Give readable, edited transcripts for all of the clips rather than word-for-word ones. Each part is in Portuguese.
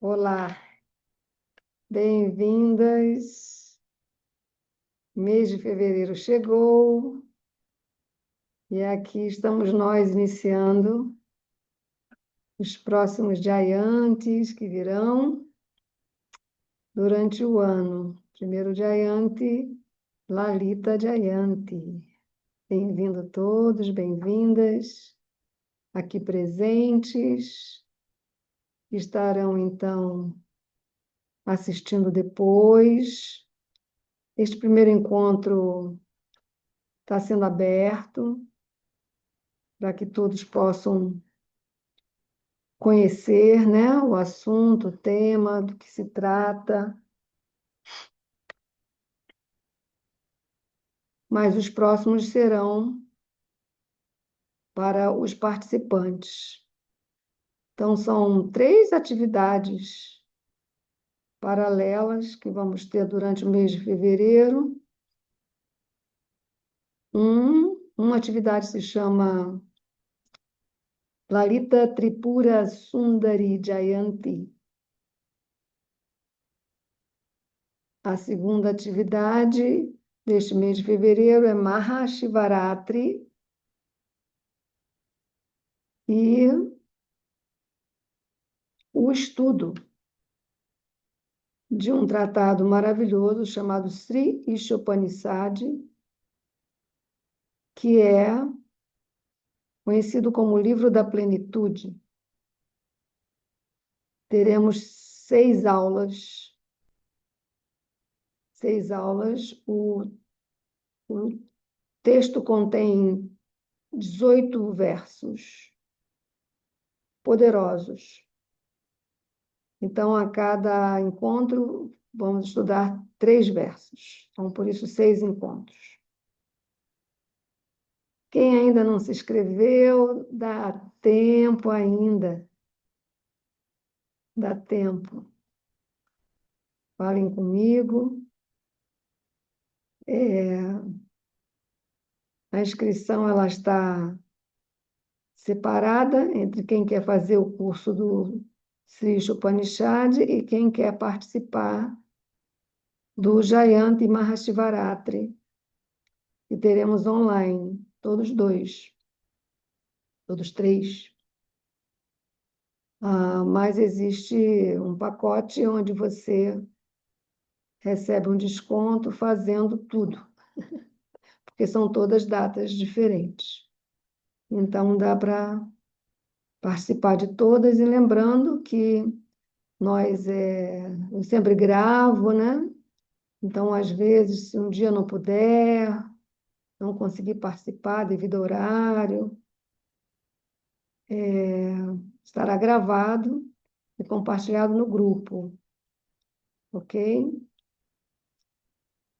Olá, bem-vindas. Mês de fevereiro chegou e aqui estamos nós iniciando os próximos Jayantis que virão durante o ano. Primeiro Jayanti, Lalita Jayanti. Bem-vindo todos, bem-vindas aqui presentes. Estarão então assistindo depois. Este primeiro encontro está sendo aberto para que todos possam conhecer, né, o assunto, o tema, do que se trata. Mas os próximos serão para os participantes. Então, são 3 atividades paralelas que vamos ter durante o mês de fevereiro. Uma atividade se chama Lalita Tripura Sundari Jayanti. A segunda atividade deste mês de fevereiro é Mahashivaratri e o estudo de um tratado maravilhoso chamado Sri Ishopanishad, que é conhecido como o Livro da Plenitude. Teremos 6 aulas. 6 aulas. O texto contém 18 versos poderosos. Então, a cada encontro, vamos estudar 3 versos. Então, por isso, 6 encontros. Quem ainda não se inscreveu, dá tempo ainda. Dá tempo. Falem comigo. A inscrição ela está separada entre quem quer fazer o curso do Sri Upanishad e quem quer participar do Jayanti Mahashivaratri, que teremos online, todos 3. Mas existe um pacote onde você recebe um desconto fazendo tudo, porque são todas datas diferentes. Então, dá para participar de todas, e lembrando que eu sempre gravo, né? Então, às vezes, se um dia não puder, não conseguir participar devido ao horário, estará gravado e compartilhado no grupo, ok?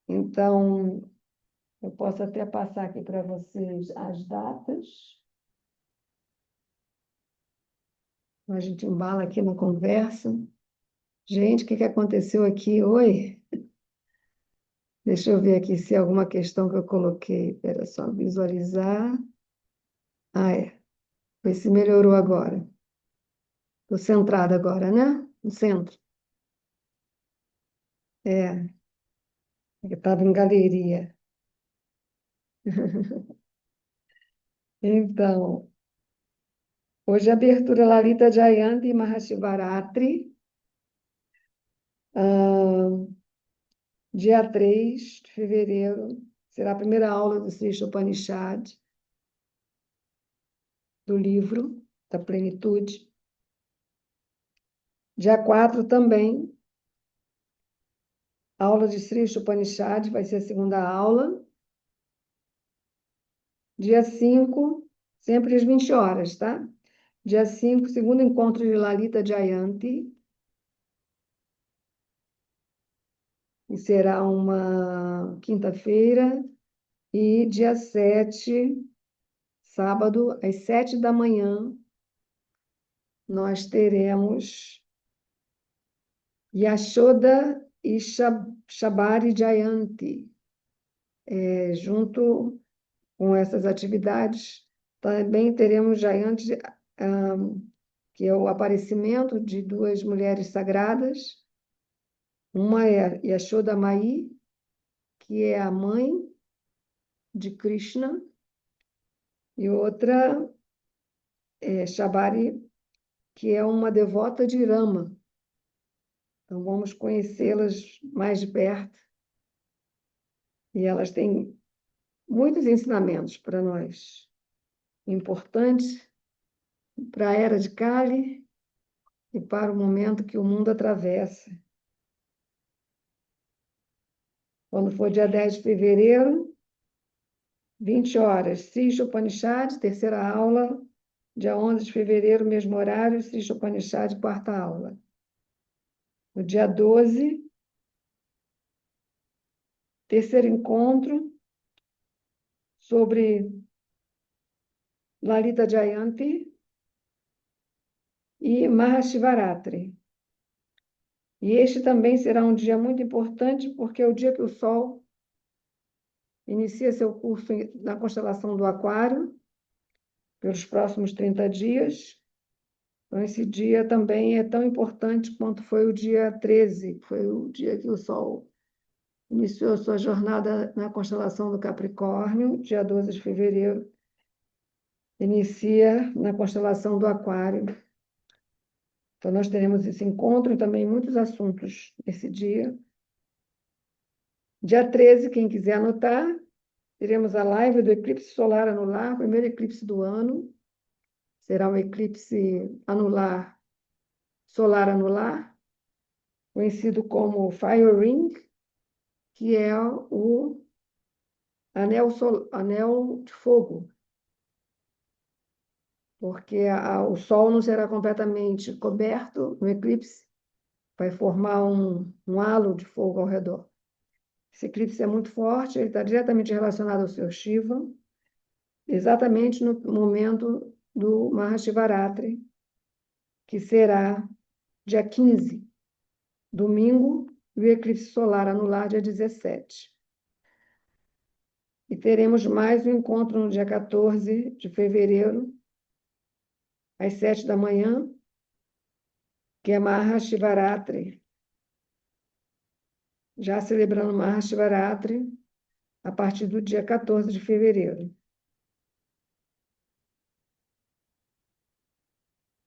Então, eu posso até passar aqui para vocês as datas. A gente embala aqui na conversa. Gente, o que aconteceu aqui? Oi? Deixa eu ver aqui se é alguma questão que eu coloquei. Espera só visualizar. É. Ver se melhorou agora. Estou centrada agora, né? No centro. Eu estava em galeria. Então, hoje a abertura Lalita Jayanti Mahashivaratri, dia 3 de fevereiro, será a primeira aula do Sri Upanishad, do livro da Plenitude. Dia 4 também, aula de Sri Upanishad, vai ser a segunda aula. Dia 5, sempre às 20 horas, tá? Dia 5, segundo encontro de Lalita Jayanti, que será uma quinta-feira, e dia 7, sábado, às 7 da manhã, nós teremos Yashoda e Shabari Jayanti. Junto com essas atividades, também teremos Jayanti que é o aparecimento de duas mulheres sagradas. Uma é Yashoda Mai, que é a mãe de Krishna, e outra é Shabari, que é uma devota de Rama. Então, vamos conhecê-las mais de perto. E elas têm muitos ensinamentos para nós, importantes para a era de Kali e para o momento que o mundo atravessa. Quando for dia 10 de fevereiro, 20 horas, Sri Upanishad, terceira aula. Dia 11 de fevereiro, mesmo horário, Sri Upanishad, quarta aula. No dia 12, terceiro encontro sobre Lalita Jayanti e Mahashivaratri. E este também será um dia muito importante, porque é o dia que o Sol inicia seu curso na constelação do Aquário, pelos próximos 30 dias. Então, esse dia também é tão importante quanto foi o dia 13, que foi o dia que o Sol iniciou sua jornada na constelação do Capricórnio. Dia 12 de fevereiro, inicia na constelação do Aquário. Então, nós teremos esse encontro e também muitos assuntos nesse dia. Dia 13, quem quiser anotar, teremos a live do eclipse solar anular, primeiro eclipse do ano. Será um eclipse anular, solar anular, conhecido como Fire Ring, que é o anel de fogo, porque o Sol não será completamente coberto no eclipse, vai formar um halo de fogo ao redor. Esse eclipse é muito forte, ele está diretamente relacionado ao seu Shiva, exatamente no momento do Mahashivaratri, que será dia 15, domingo, e o eclipse solar anular, dia 17. E teremos mais um encontro no dia 14 de fevereiro, às 7 da manhã, que é Mahashivaratri. Já celebrando Mahashivaratri a partir do dia 14 de fevereiro.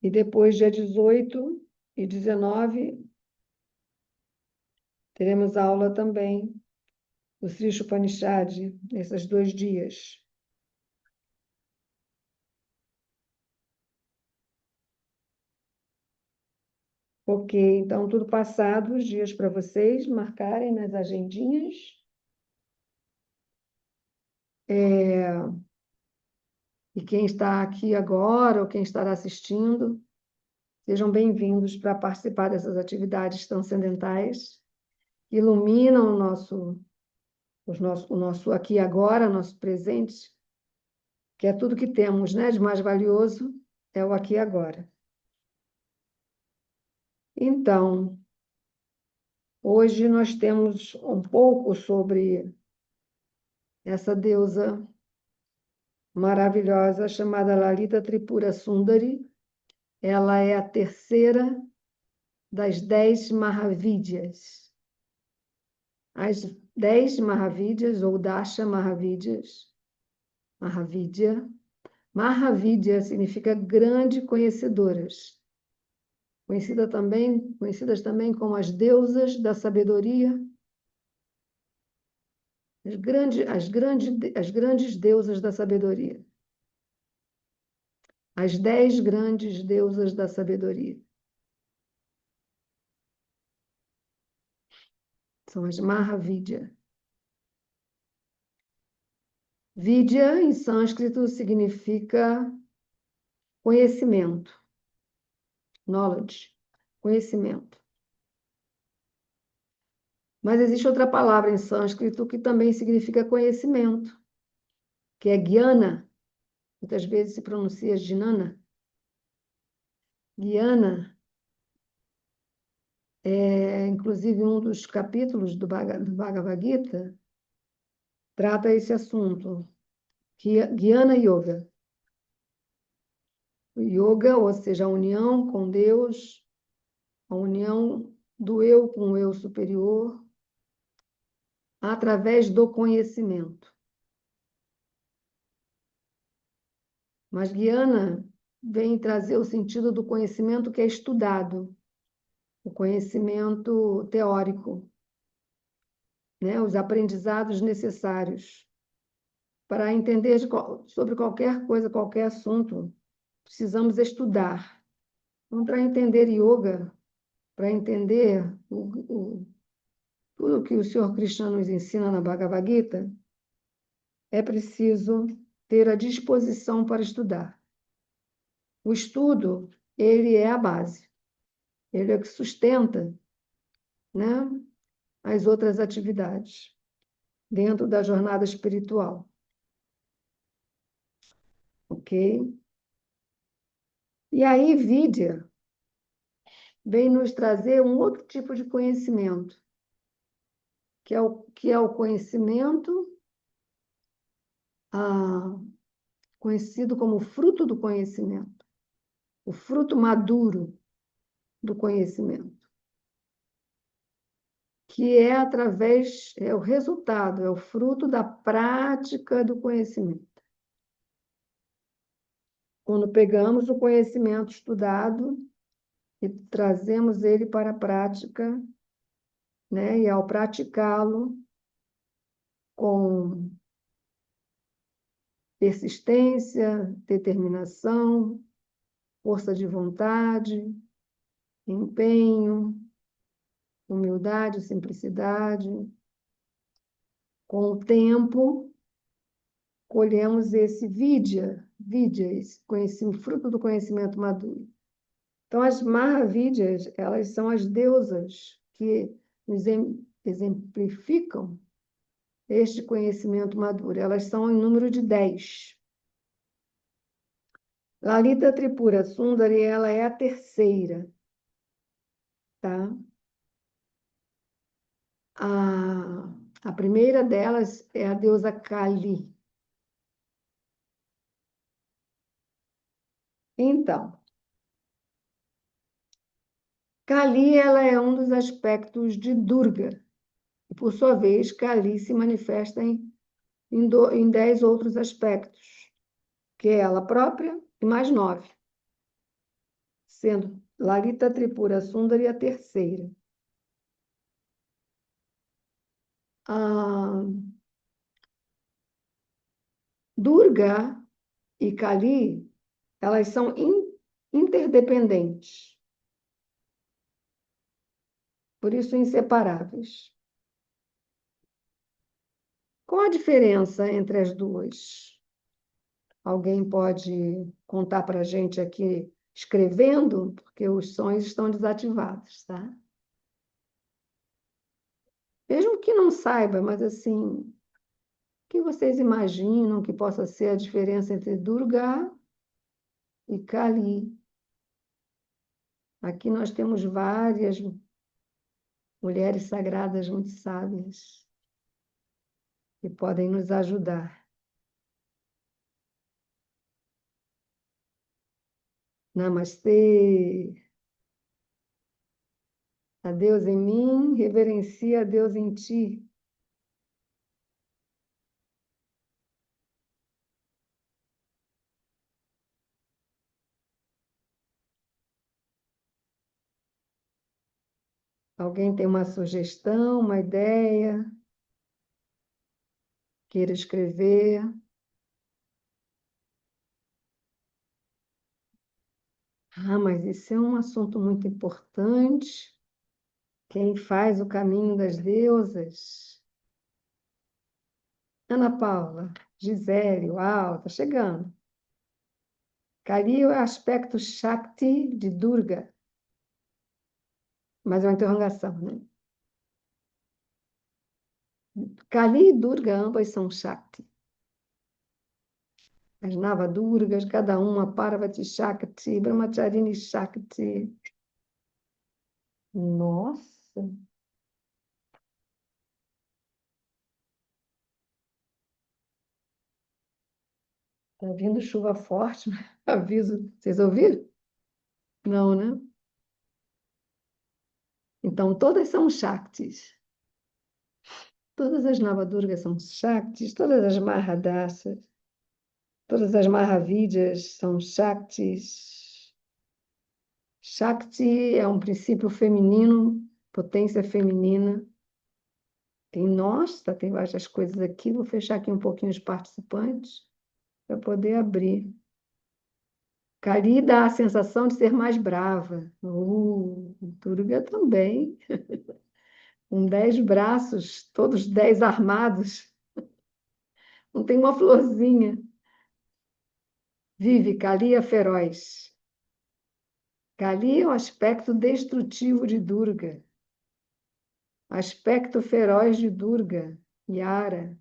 E depois, dia 18 e 19, teremos aula também do Sri Upanishad, nesses 2 dias. Ok, então tudo passado, os dias para vocês marcarem nas agendinhas. E quem está aqui agora ou quem estará assistindo, sejam bem-vindos para participar dessas atividades transcendentais que iluminam o nosso aqui e agora, nosso presente, que é tudo que temos, né, de mais valioso, é o aqui e agora. Então, hoje nós temos um pouco sobre essa deusa maravilhosa chamada Lalita Tripura Sundari. Ela é a terceira das 10 Mahavidyas. As 10 Mahavidyas, ou Dasha Mahavidyas, Mahavidya. Mahavidya significa grande conhecedoras. Conhecidas também como as deusas da sabedoria, as grandes deusas da sabedoria. As 10 grandes deusas da sabedoria. São as Mahavidya. Vidya, em sânscrito, significa conhecimento. Knowledge, conhecimento. Mas existe outra palavra em sânscrito que também significa conhecimento, que é Gyana. Muitas vezes se pronuncia Jnana. Gyana é, inclusive, um dos capítulos do Bhagavad Gita trata esse assunto, Gyana Yoga. O yoga, ou seja, a união com Deus, a união do eu com o eu superior, através do conhecimento. Mas Guiana vem trazer o sentido do conhecimento que é estudado, o conhecimento teórico, né? Os aprendizados necessários para entender sobre qualquer coisa, qualquer assunto. Precisamos estudar. Então, para entender yoga, para entender tudo que o Senhor Krishna nos ensina na Bhagavad Gita, é preciso ter a disposição para estudar. O estudo, ele é a base, ele é o que sustenta, né, as outras atividades dentro da jornada espiritual. Ok? E aí, Vidya vem nos trazer um outro tipo de conhecimento, que é o conhecimento conhecido como fruto do conhecimento, o fruto maduro do conhecimento, que é o resultado, é o fruto da prática do conhecimento. Quando pegamos o conhecimento estudado e trazemos ele para a prática, né? E ao praticá-lo com persistência, determinação, força de vontade, empenho, humildade, simplicidade, com o tempo, colhemos esse vidya, esse conhecimento, fruto do conhecimento maduro. Então, as Mahavidyas, elas são as deusas que nos exemplificam este conhecimento maduro. Elas são em número de 10. Lalita Tripura Sundari, ela é a terceira, tá? A primeira delas é a deusa Kali. Então, Kali, ela é um dos aspectos de Durga. E, por sua vez, Kali se manifesta em 10 outros aspectos, que é ela própria e mais 9, sendo Lalita Tripura Sundari a terceira. A Durga e Kali, elas são interdependentes, por isso inseparáveis. Qual a diferença entre as duas? Alguém pode contar para a gente aqui escrevendo, porque os sons estão desativados, tá? Mesmo que não saiba, mas assim, o que vocês imaginam que possa ser a diferença entre Durga e Kali? Aqui nós temos várias mulheres sagradas muito sábias que podem nos ajudar. Namastê. A Deus em mim, reverencia a Deus em ti. Alguém tem uma sugestão, uma ideia? Queira escrever? Mas isso é um assunto muito importante. Quem faz o caminho das deusas? Ana Paula, Gisele, uau, tá chegando. Kali é o aspecto Shakti de Durga. Mas é uma interrogação, né? Kali e Durga, ambas são Shakti. As Navadurgas, cada uma, Parvati Shakti, Brahmacharini Shakti. Nossa! Tá vindo chuva forte. Aviso. Vocês ouviram? Não, né? Então, todas são Shaktis. Todas as Navadurgas são Shaktis, todas as Mahadassas, todas as Mahavidyas são Shaktis. Shakti é um princípio feminino, potência feminina. Tem nós, tá? Tem várias coisas aqui. Vou fechar aqui um pouquinho os participantes para poder abrir. Kali dá a sensação de ser mais brava. Durga também. Com 10 braços, todos 10 armados. Não tem uma florzinha. Vive, Kali é feroz. Kali é o aspecto destrutivo de Durga. Aspecto feroz de Durga, Yara.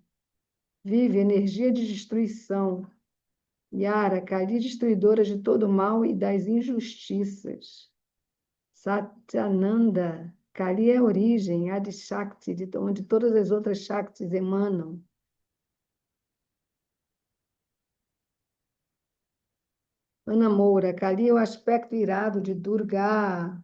Vive energia de destruição. Yara, Kali destruidora de todo mal e das injustiças. Satyananda, Kali é a origem, Adi Shakti, de onde todas as outras Shaktis emanam. Ana Moura, Kali é o aspecto irado de Durga.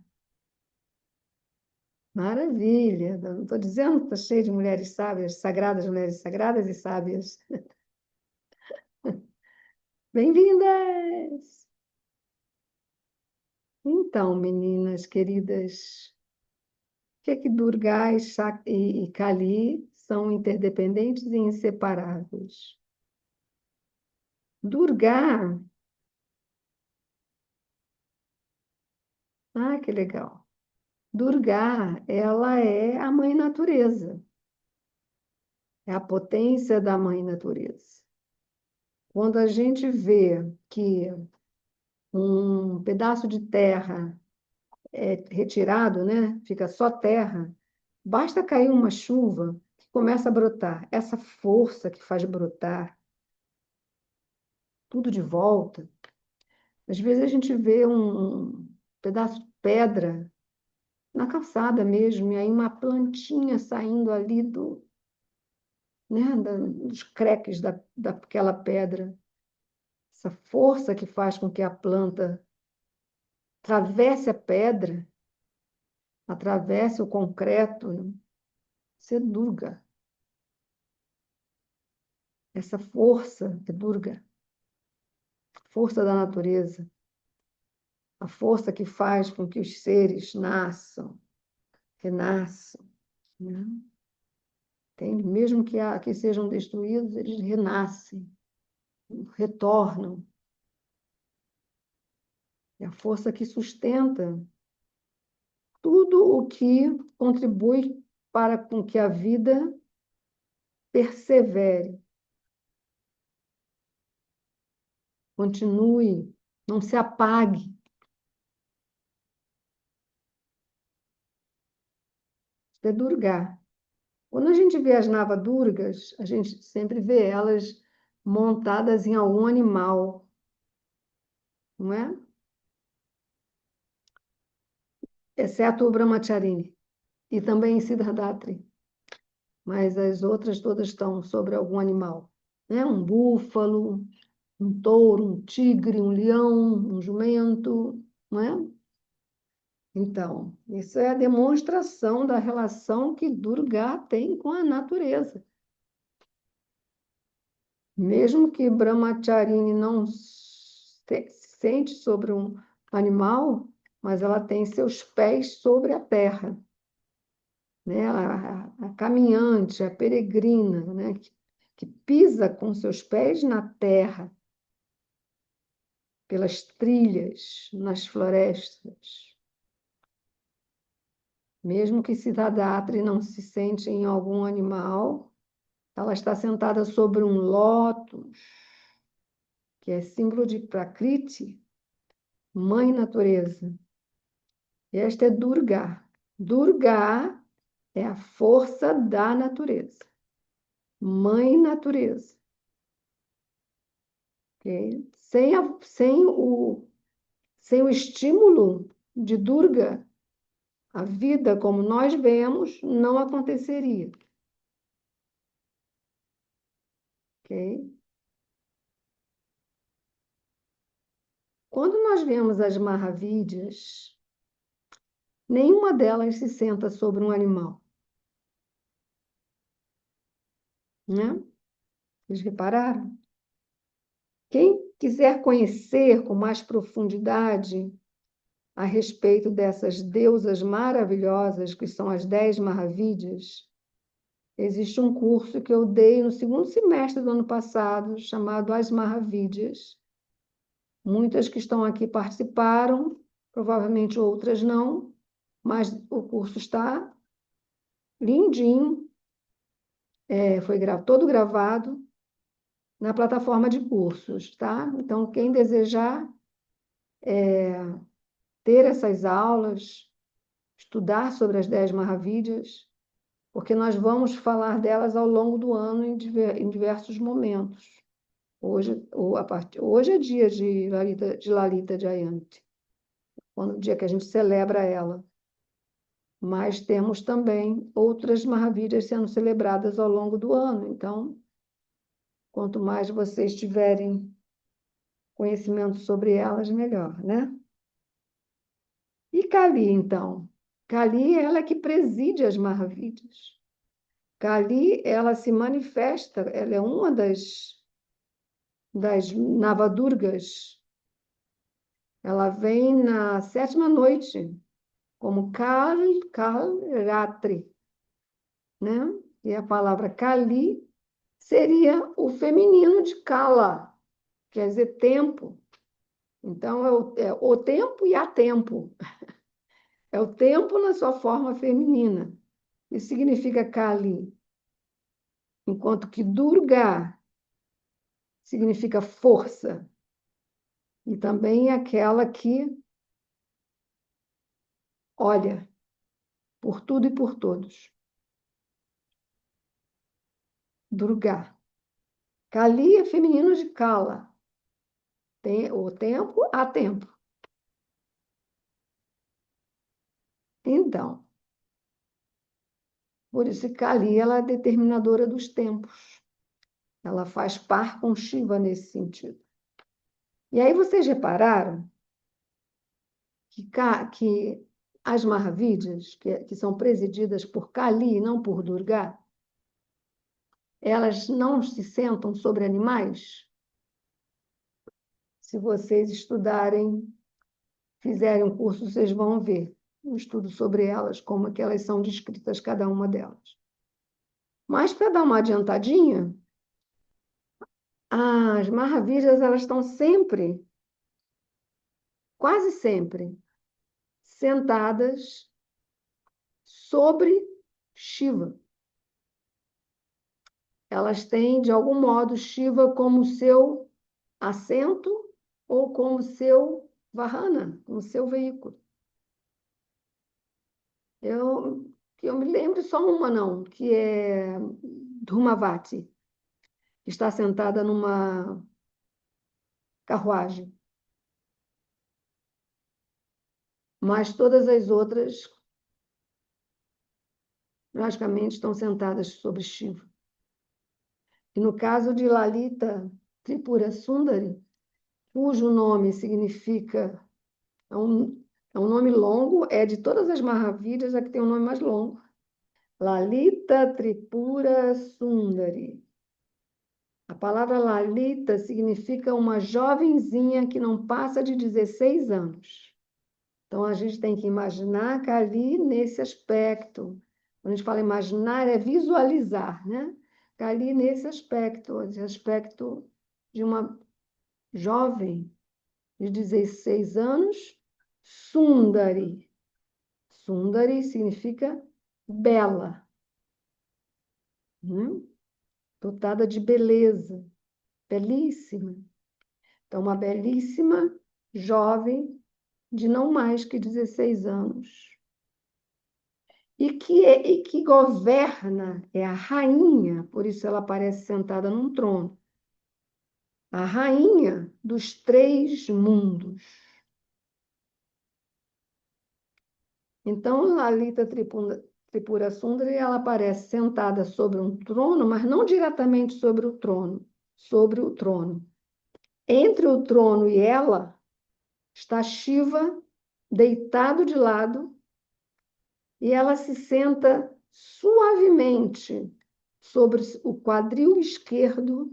Maravilha! Não estou dizendo que está cheio de mulheres sábias, sagradas, mulheres sagradas e sábias. Bem-vindas! Então, meninas queridas, o que é que Durga e Kali são interdependentes e inseparáveis? Durga, que legal. Durga, ela é a mãe natureza, é a potência da mãe natureza. Quando a gente vê que um pedaço de terra é retirado, né? Fica só terra, basta cair uma chuva que começa a brotar. Essa força que faz brotar tudo de volta. Às vezes a gente vê um pedaço de pedra na calçada mesmo, e aí uma plantinha saindo ali né, dos creques daquela pedra. Essa força que faz com que a planta atravesse a pedra, atravesse o concreto, né? Isso é Durga. Essa força é Durga, força da natureza, a força que faz com que os seres nasçam, renasçam, né? Entende? Mesmo que sejam destruídos, eles renascem, retornam. É a força que sustenta tudo o que contribui para com que a vida persevere, continue, não se apague. Isso é Durga. Quando a gente vê as Navadurgas, a gente sempre vê elas montadas em algum animal, não é? Exceto o Brahmacharini e também Siddharthatri, mas as outras todas estão sobre algum animal, né? Um búfalo, um touro, um tigre, um leão, um jumento, não é? Então, isso é a demonstração da relação que Durga tem com a natureza. Mesmo que Brahmacharini não se sente sobre um animal, mas ela tem seus pés sobre a terra, né? A caminhante, a peregrina, né? Que pisa com seus pés na terra, pelas trilhas, nas florestas. Mesmo que Siddhartha não se sente em algum animal, ela está sentada sobre um lótus, que é símbolo de Prakriti, mãe natureza. E esta é Durga. Durga é a força da natureza, mãe natureza. Okay? Sem o estímulo de Durga, a vida como nós vemos não aconteceria. Okay? Quando nós vemos as Mahavidyas, nenhuma delas se senta sobre um animal, né? Vocês repararam? Quem quiser conhecer com mais profundidade a respeito dessas deusas maravilhosas, que são as 10 Mahavidyas, existe um curso que eu dei no segundo semestre do ano passado, chamado As Mahavidyas. Muitas que estão aqui participaram, provavelmente outras não, mas o curso está lindinho, foi todo gravado na plataforma de cursos, tá? Então, quem desejar ter essas aulas, estudar sobre as 10 Maravilhas, porque nós vamos falar delas ao longo do ano em diversos momentos. Hoje é dia de Lalita Jayanti, o dia que a gente celebra ela. Mas temos também outras maravilhas sendo celebradas ao longo do ano. Então, quanto mais vocês tiverem conhecimento sobre elas, melhor, né? E Kali, então? Kali, ela é que preside as maravilhas. Kali, ela se manifesta, ela é uma das Navadurgas. Ela vem na 7ª noite, como Ratri, né? E a palavra Kali seria o feminino de Kala, quer dizer tempo. Então, é o tempo e há tempo. É o tempo na sua forma feminina. Isso significa Kali. Enquanto que Durga significa força. E também é aquela que olha por tudo e por todos. Durga. Kali é feminino de Kala. Tem o tempo, há tempo. Então, por isso Kali ela é determinadora dos tempos. Ela faz par com Shiva nesse sentido. E aí vocês repararam que as Mahavidyas, que são presididas por Kali e não por Durga, elas não se sentam sobre animais? Se vocês estudarem, fizerem um curso, vocês vão ver um estudo sobre elas, como é que elas são descritas, cada uma delas. Mas, para dar uma adiantadinha, as Mahavidyas, elas estão sempre, quase sempre, sentadas sobre Shiva. Elas têm, de algum modo, Shiva como seu assento ou como seu vahana, como seu veículo. Que eu me lembro só uma, não, que é Dhumavati, que está sentada numa carruagem. Mas todas as outras, praticamente, estão sentadas sobre Shiva. E no caso de Lalita Tripura Sundari, cujo nome significa, é um, é um nome longo, é de todas as maravilhas a que tem o nome mais longo. Lalita Tripura Sundari. A palavra Lalita significa uma jovenzinha que não passa de 16 anos. Então, a gente tem que imaginar Kali nesse aspecto. Quando a gente fala imaginar, é visualizar, né? Kali nesse aspecto, esse aspecto de uma jovem de 16 anos, Sundari. Sundari significa bela, né? Dotada de beleza, belíssima. Então, uma belíssima jovem de não mais que 16 anos. E que governa, é a rainha, por isso ela aparece sentada num trono. A rainha dos 3 mundos. Então, Lalita Tripura Sundari, ela aparece sentada sobre um trono, mas não diretamente sobre o trono, sobre o trono. Entre o trono e ela Está Shiva deitado de lado e ela se senta suavemente sobre o quadril esquerdo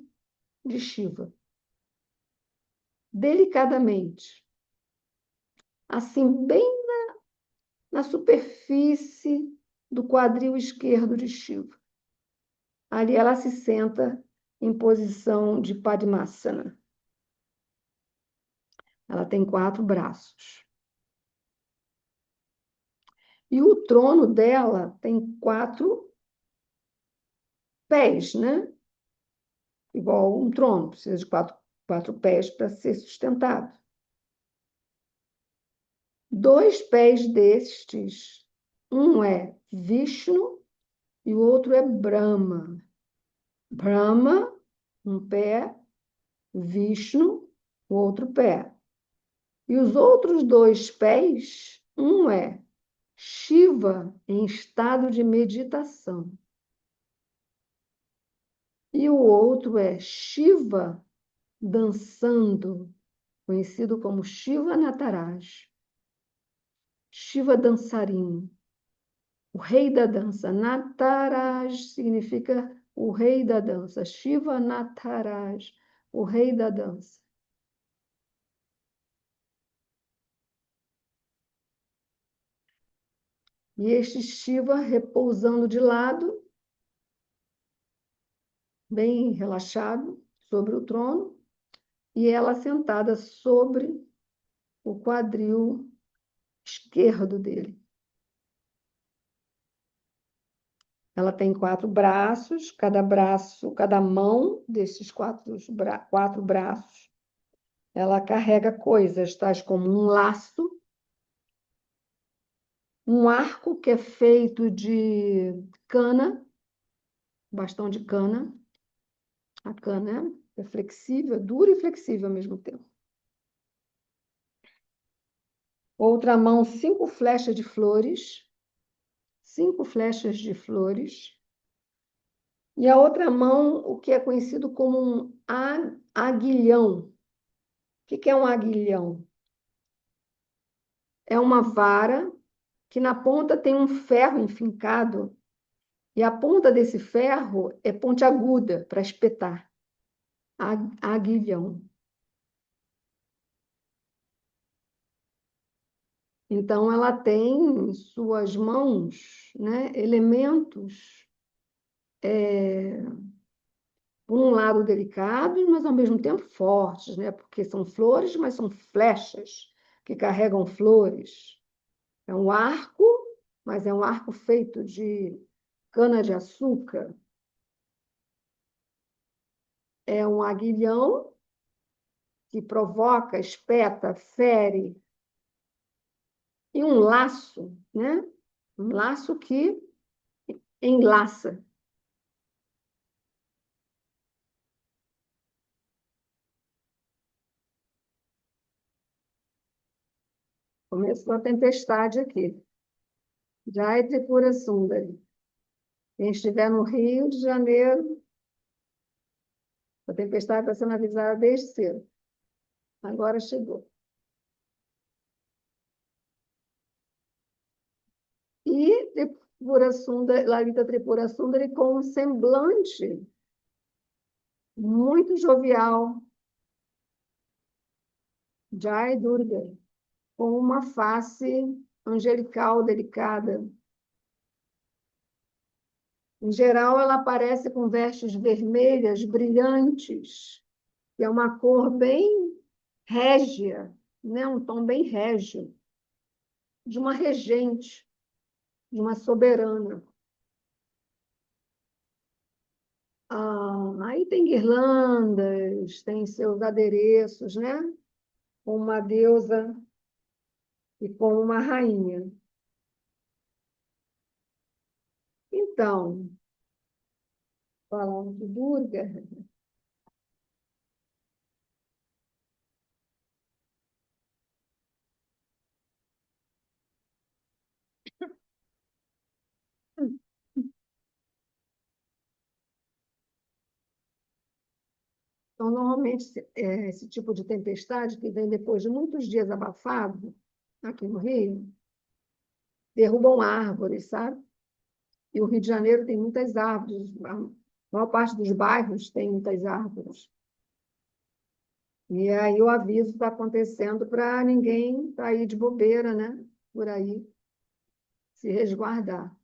de Shiva, delicadamente, assim, bem na superfície do quadril esquerdo de Shiva. Ali ela se senta em posição de Padmasana. Ela tem 4 braços. E o trono dela tem 4 pés, né? Igual um trono, precisa de quatro pés para ser sustentado. 2 pés destes, um é Vishnu e o outro é Brahma. Brahma, um pé, Vishnu, o outro pé. E os outros 2 pés, um é Shiva em estado de meditação. E o outro é Shiva dançando, conhecido como Shiva Nataraj. Shiva dançarino, o rei da dança. Nataraj significa o rei da dança. Shiva Nataraj, o rei da dança. E este Shiva repousando de lado, bem relaxado, sobre o trono, e ela sentada sobre o quadril esquerdo dele. Ela tem 4 braços, cada mão desses 4 braços, ela carrega coisas, tais como um laço, um arco que é feito de cana, bastão de cana. A cana é flexível, dura e flexível ao mesmo tempo. Outra mão, 5 flechas de flores. 5 flechas de flores. E a outra mão, o que é conhecido como um aguilhão. O que é um aguilhão? É uma vara que na ponta tem um ferro enfincado, e a ponta desse ferro é pontiaguda para espetar. Aguilhão. Então, ela tem em suas mãos, né, elementos, por um lado delicados, mas ao mesmo tempo fortes, né, porque são flores, mas são flechas que carregam flores. É um arco, mas é um arco feito de cana-de-açúcar. É um aguilhão que provoca, espeta, fere, e um laço, né? Um laço que enlaça. Começou a tempestade aqui. Jai Tripura Sundari. Quem estiver no Rio de Janeiro, a tempestade está sendo avisada desde cedo. Agora chegou. E Tripura Sundari, Lalita Tripura Sundari com um semblante muito jovial. Jai Durga, com uma face angelical, delicada. Em geral, ela aparece com vestes vermelhas, brilhantes, que é uma cor bem régia, né? Um tom bem régio, de uma regente, de uma soberana. Aí tem guirlandas, tem seus adereços, né? Com uma deusa e com uma rainha. Então, falando de Durga, Então, normalmente, esse tipo de tempestade, que vem depois de muitos dias abafado, aqui no Rio, derrubam árvores, sabe? E o Rio de Janeiro tem muitas árvores, a maior parte dos bairros tem muitas árvores. E aí o aviso está acontecendo para ninguém sair de bobeira, né? Por aí, se resguardar.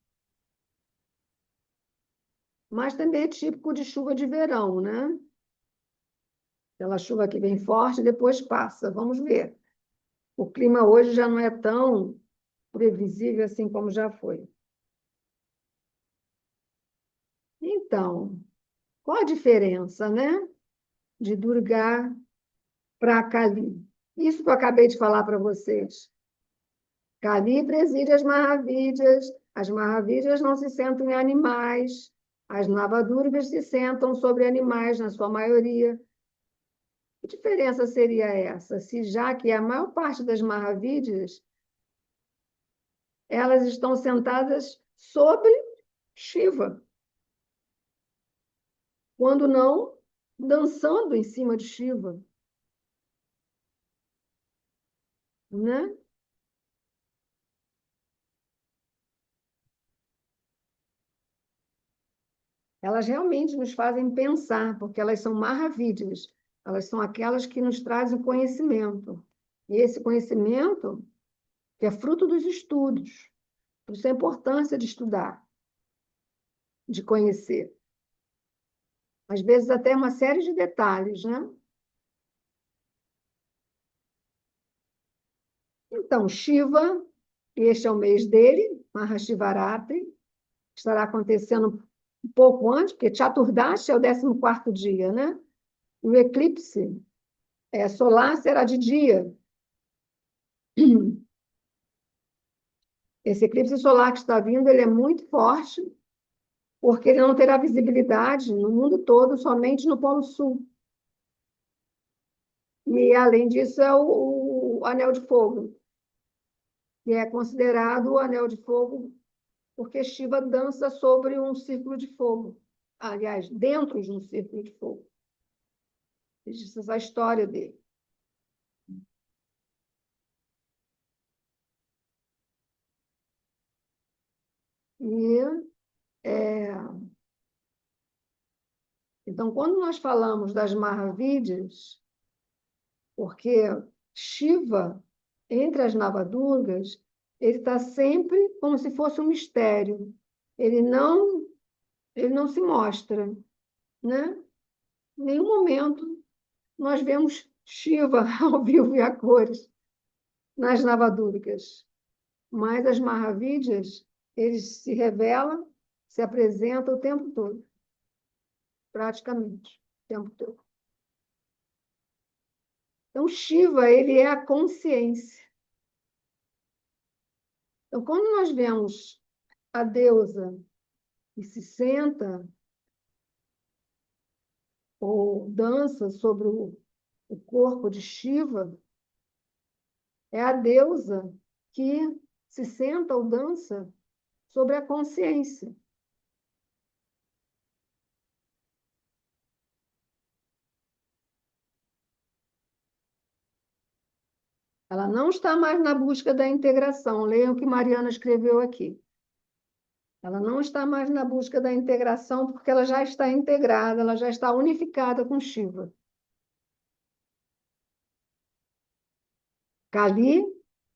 Mas também é típico de chuva de verão, né? Aquela chuva que vem forte e depois passa. Vamos ver. O clima hoje já não é tão previsível assim como já foi. Então, qual a diferença, né, de Durga para Kali? Isso que eu acabei de falar para vocês. Kali preside as Mahavidyas não se sentam em animais, as Navadurgas se sentam sobre animais, na sua maioria. Que diferença seria essa? Se já que a maior parte das Mahavidyas, elas estão sentadas sobre Shiva, quando não dançando em cima de Shiva, né? Elas realmente nos fazem pensar, porque elas são Mahavidyas, elas são aquelas que nos trazem conhecimento. E esse conhecimento que é fruto dos estudos. Por isso a importância de estudar, de conhecer. Às vezes até uma série de detalhes, né? Então, Shiva, este é o mês dele, Mahashivaratri, estará acontecendo um pouco antes, porque Chaturdashi é o 14º dia, né? O eclipse solar será de dia. Esse eclipse solar que está vindo, ele é muito forte, porque ele não terá visibilidade no mundo todo, somente no Polo Sul. E, além disso, é o Anel de Fogo, que é considerado o Anel de Fogo porque Shiva dança sobre um círculo de fogo. Aliás, dentro de um círculo de fogo. Existe essa história dele. E, é, então, quando nós falamos das Mahavidyas, porque Shiva, entre as Navadurgas, ele está sempre como se fosse um mistério. Ele não, ele não se mostra, né? Em nenhum momento nós vemos Shiva ao vivo e a cores nas Navadurgas. Mas as Mahavidyas, eles se revelam, se apresentam o tempo todo, praticamente, o tempo todo. Então, Shiva, ele é a consciência. Então, quando nós vemos a deusa que se senta ou dança sobre o corpo de Shiva, é a deusa que se senta ou dança sobre a consciência. Ela não está mais na busca da integração. Leiam o que Mariana escreveu aqui. Ela não está mais na busca da integração porque ela já está integrada, ela já está unificada com Shiva. Kali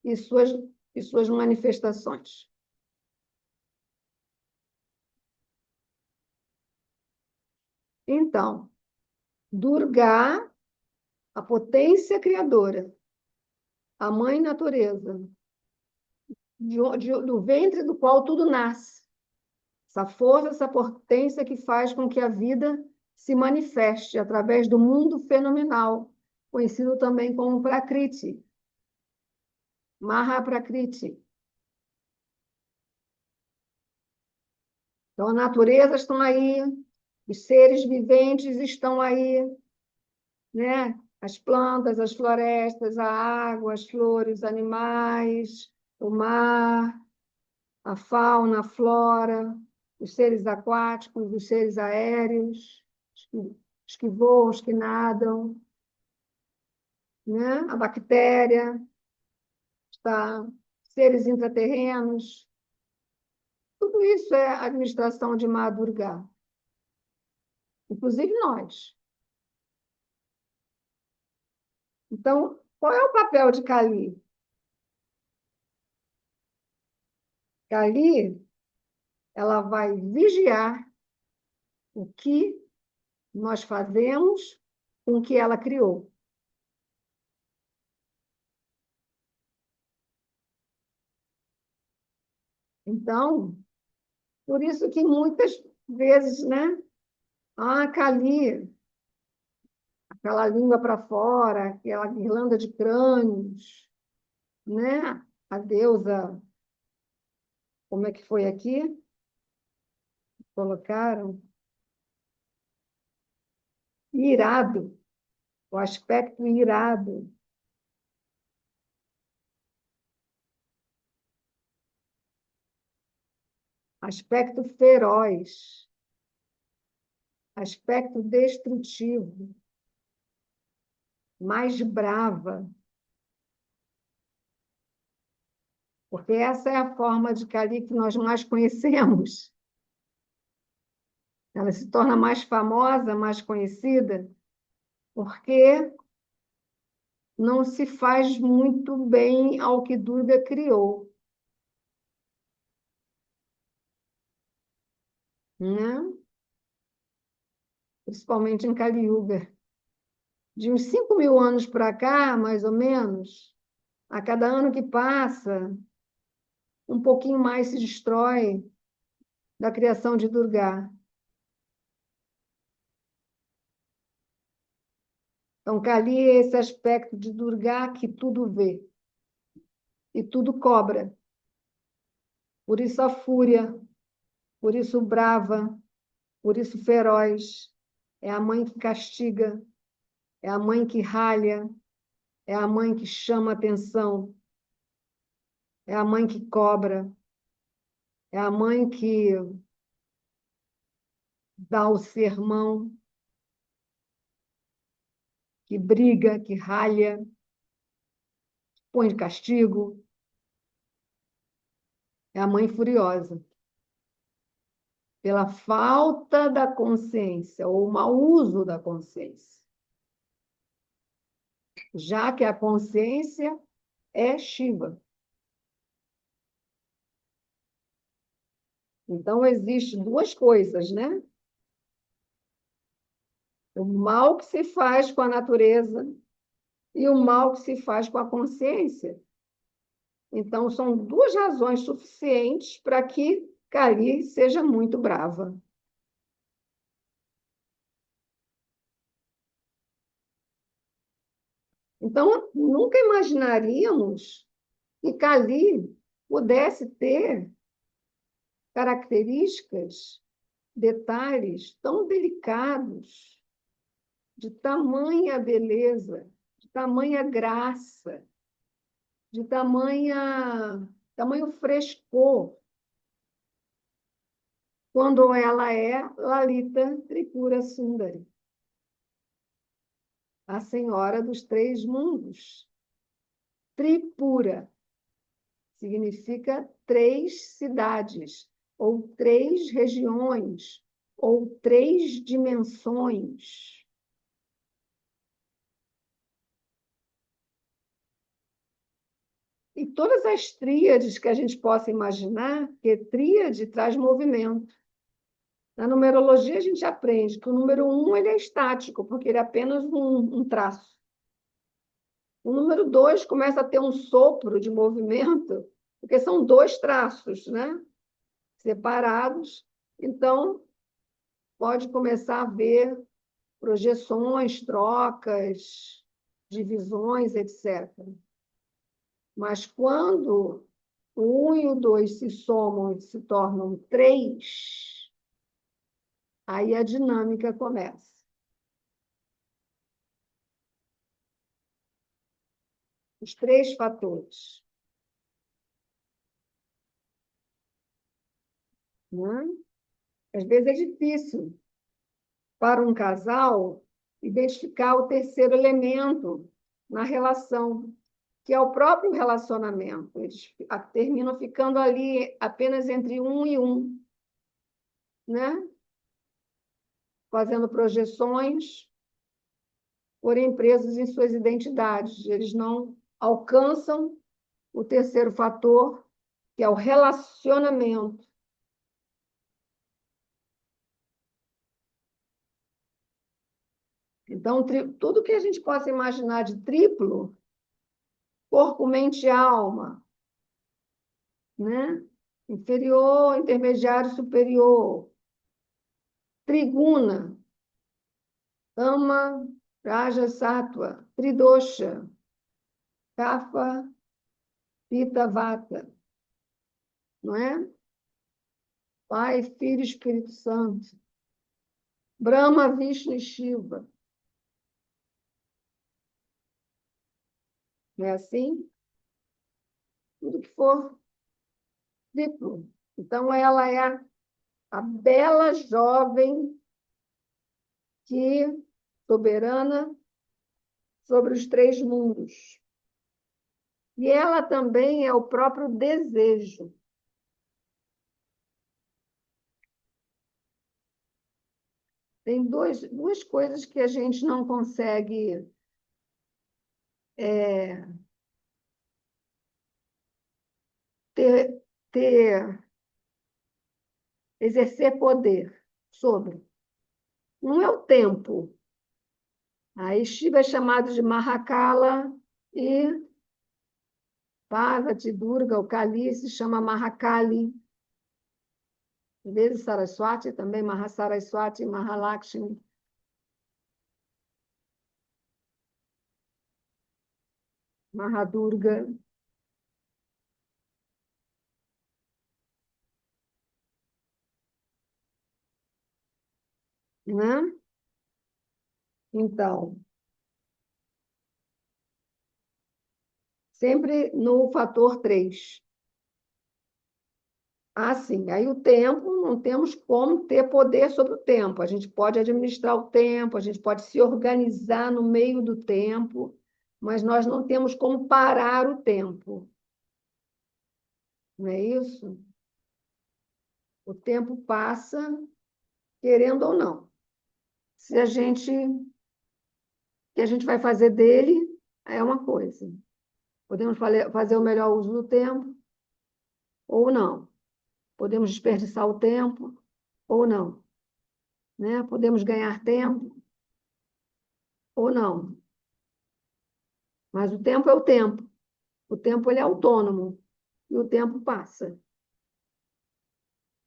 e suas manifestações. Então, Durga, a potência criadora, a mãe natureza, do ventre do qual tudo nasce. Essa força, essa potência que faz com que a vida se manifeste através do mundo fenomenal, conhecido também como Prakriti, Mahaprakriti. Então, a natureza está aí, os seres viventes estão aí, né? As plantas, as florestas, a água, as flores, os animais, o mar, a fauna, a flora, os seres aquáticos, os seres aéreos, os que voam, os que nadam, né? A bactéria, tá? Seres intraterrenos, tudo isso é administração de Madurga, inclusive nós. Então, qual é o papel de Kali? Kali, ela vai vigiar o que nós fazemos com o que ela criou. Então, por isso que muitas vezes, né? Ah, Kali, aquela língua para fora, aquela guirlanda de crânios, né? A deusa, como é que foi aqui? Colocaram irado, o aspecto irado. Aspecto feroz, aspecto destrutivo, mais brava, porque essa é a forma de Kali que nós mais conhecemos. Ela se torna mais famosa, mais conhecida, porque não se faz muito bem ao que Durga criou, né? Principalmente em Kali Yuga. De uns 5.000 anos para cá, mais ou menos, a cada ano que passa, um pouquinho mais se destrói da criação de Durga. Então, Kali é esse aspecto de Durga que tudo vê e tudo cobra. Por isso a fúria, por isso brava, por isso feroz. É a mãe que castiga, é a mãe que ralha, é a mãe que chama atenção, é a mãe que cobra, é a mãe que dá o sermão, que briga, que ralha, põe de castigo. É a mãe furiosa pela falta da consciência ou o mau uso da consciência, já que a consciência é Shiva. Então, existem duas coisas, né? O mal que se faz com a natureza e o mal que se faz com a consciência. Então, são duas razões suficientes para que Kali seja muito brava. Então, nunca imaginaríamos que Kali pudesse ter características, detalhes tão delicados, de tamanha beleza, de tamanha graça, de tamanho frescor, quando ela é Lalita Tripura Sundari, a senhora dos três mundos. Tripura significa três cidades, ou três regiões, ou três dimensões. E todas as tríades que a gente possa imaginar, porque tríade traz movimento. Na numerologia, a gente aprende que o número 1 ele é estático, porque ele é apenas um traço. O número 2 começa a ter um sopro de movimento, porque são dois traços, né? Separados. Então, pode começar a ver projeções, trocas, divisões, etc. Mas quando o 1 e o 2 se somam e se tornam 3, aí a dinâmica começa. Os três fatores. Né? Às vezes é difícil para um casal identificar o terceiro elemento na relação, que é o próprio relacionamento. Eles terminam ficando ali apenas entre um e um, né? Fazendo projeções, porém presos em suas identidades. Eles não alcançam o terceiro fator, que é o relacionamento. Então, tudo que a gente possa imaginar de triplo, corpo, mente e alma, né? Inferior, intermediário, superior. Triguna, Ama, Raja, Sattva. Tridosha, Kapha, Pitta, Vata. Não é? Pai, Filho e Espírito Santo. Brahma, Vishnu e Shiva. Não é assim? Tudo que for triplo. Então, ela é a bela jovem que soberana sobre os três mundos. E ela também é o próprio desejo. Tem duas coisas que a gente não consegue ter, exercer poder sobre. Um é o tempo. Aí Shiva é chamado de Mahakala e Parvati, Durga, o Kali se chama Mahakali. Em vez de Saraswati, também Mahasaraswati, Mahalakshmi. Mahadurga. Né? Então, sempre no fator 3. Sim. Aí o tempo, não temos como ter poder sobre o tempo. A gente pode administrar o tempo, a gente pode se organizar no meio do tempo, mas nós não temos como parar o tempo. Não é isso? O tempo passa, querendo ou não. Se a gente, o que a gente vai fazer dele é uma coisa. Podemos fazer o melhor uso do tempo ou não. Podemos desperdiçar o tempo ou não, né? Podemos ganhar tempo ou não. Mas o tempo é o tempo. O tempo ele é autônomo e o tempo passa.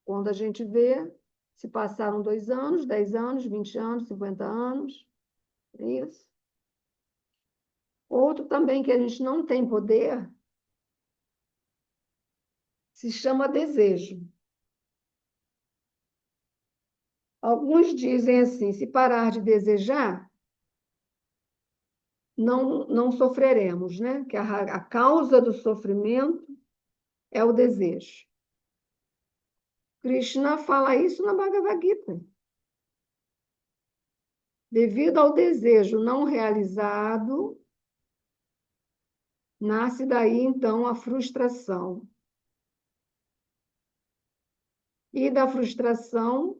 Quando a gente vê, se passaram 2 anos, 10 anos, 20 anos, 50 anos, é isso. Outro também que a gente não tem poder se chama desejo. Alguns dizem assim: se parar de desejar, não sofreremos, né? Que a causa do sofrimento é o desejo. Krishna fala isso na Bhagavad Gita. Devido ao desejo não realizado, nasce daí então a frustração. E da frustração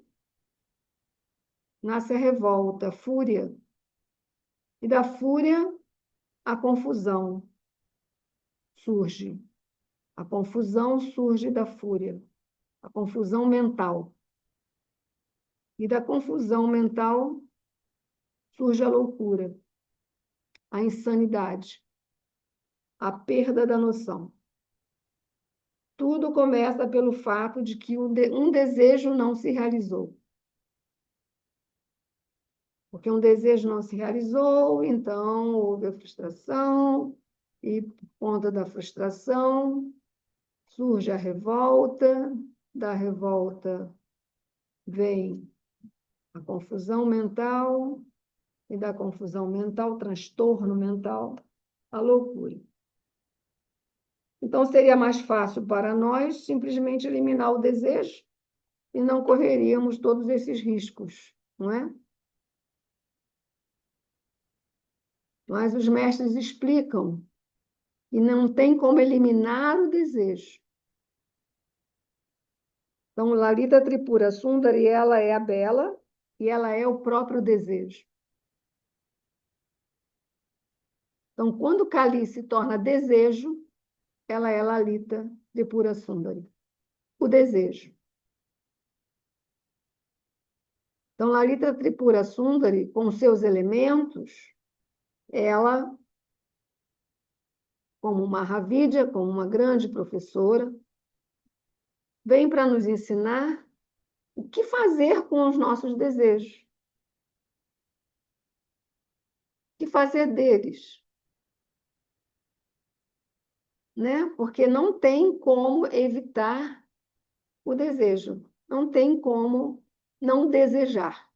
nasce a revolta, a fúria. E da fúria, a confusão surge. A confusão surge da fúria, a confusão mental. E da confusão mental surge a loucura, a insanidade, a perda da noção. Tudo começa pelo fato de que um desejo não se realizou. Porque um desejo não se realizou, então houve a frustração, e por conta da frustração surge a revolta, da revolta vem a confusão mental, e da confusão mental, transtorno mental, a loucura. Então, seria mais fácil para nós simplesmente eliminar o desejo e não correríamos todos esses riscos, não é? Mas os mestres explicam e não tem como eliminar o desejo. Então, Lalita Tripura Sundari, ela é a bela e ela é o próprio desejo. Então, quando Kali se torna desejo, ela é Lalita Tripura Sundari, o desejo. Então, Lalita Tripura Sundari, com seus elementos, ela, como Mahavidya, como uma grande professora, vem para nos ensinar o que fazer com os nossos desejos, o que fazer deles, né? Porque não tem como evitar o desejo, não tem como não desejar.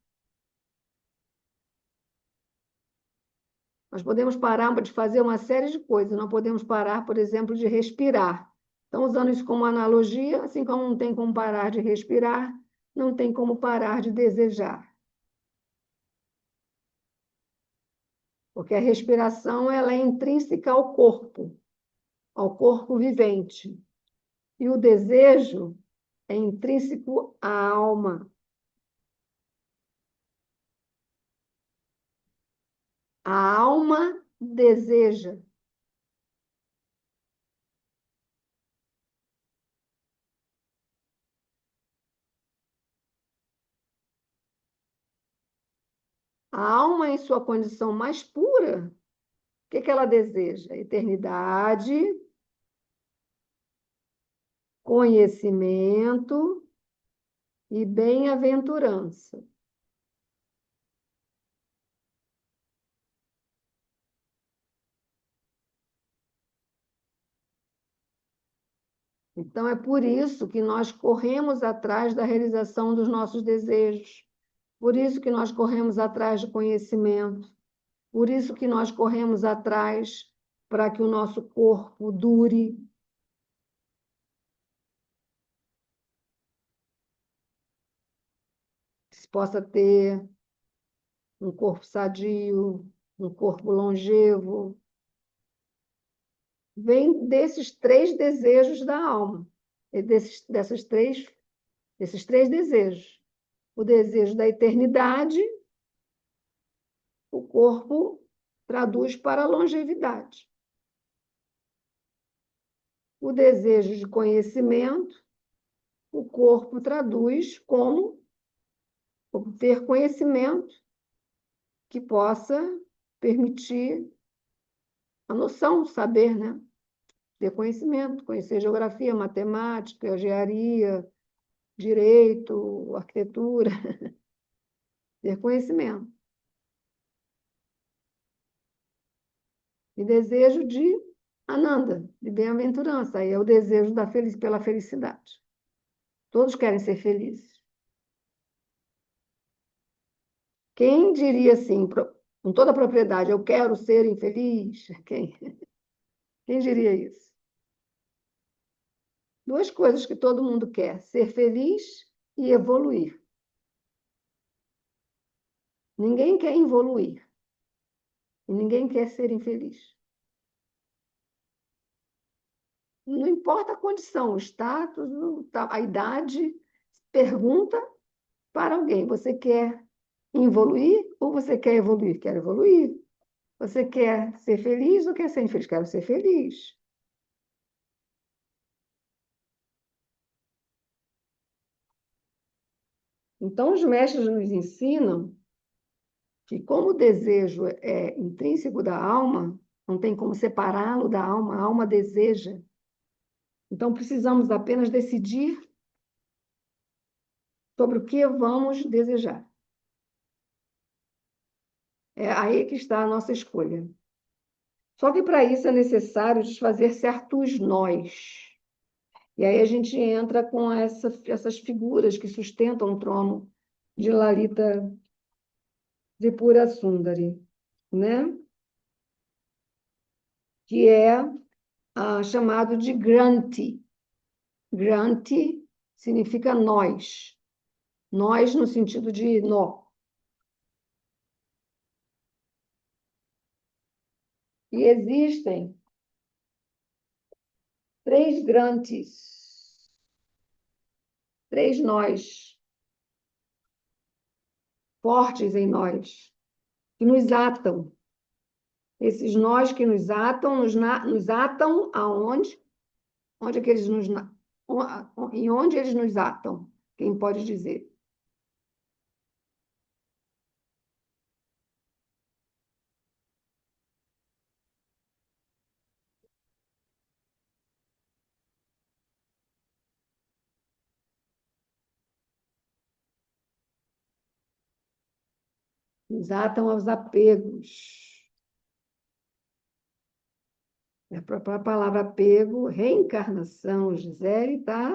Nós podemos parar de fazer uma série de coisas, não podemos parar, por exemplo, de respirar. Então, usando isso como analogia, assim como não tem como parar de respirar, não tem como parar de desejar. Porque a respiração ela é intrínseca ao corpo vivente. E o desejo é intrínseco à alma. A alma deseja. A alma, em sua condição mais pura, o que ela deseja? Eternidade, conhecimento e bem-aventurança. Então, é por isso que nós corremos atrás da realização dos nossos desejos, por isso que nós corremos atrás de conhecimento, por isso que nós corremos atrás para que o nosso corpo dure, se possa ter um corpo sadio, um corpo longevo. Vem desses três desejos da alma, desses três desejos. O desejo da eternidade, o corpo traduz para a longevidade. O desejo de conhecimento, o corpo traduz como obter conhecimento que possa permitir a noção, saber, né? Ter conhecimento, conhecer geografia, matemática, engenharia, direito, arquitetura, ter conhecimento. E desejo de Ananda, de bem-aventurança. Aí é o desejo pela felicidade. Todos querem ser felizes. Quem diria assim, com toda a propriedade, eu quero ser infeliz? Quem diria isso? Duas coisas que todo mundo quer: ser feliz e evoluir. Ninguém quer evoluir. E ninguém quer ser infeliz. Não importa a condição, o status, a idade, pergunta para alguém: você quer evoluir ou você quer evoluir? Quero evoluir. Você quer ser feliz ou quer ser infeliz? Quero ser feliz. Então, os mestres nos ensinam que, como o desejo é intrínseco da alma, não tem como separá-lo da alma, a alma deseja. Então, precisamos apenas decidir sobre o que vamos desejar. É aí que está a nossa escolha. Só que para isso é necessário desfazer certos nós. E aí a gente entra com essas figuras que sustentam o trono de Lalita Tripura Sundari, né? Que é chamado de Granti. Granti significa nós. Nós no sentido de nó. E existem três grantes, três nós fortes em nós, que nos atam. Esses nós que nos atam, nos atam aonde? Onde é que eles em onde eles nos atam? Quem pode dizer? Nos atam aos apegos. A própria palavra apego, reencarnação, Gisele está.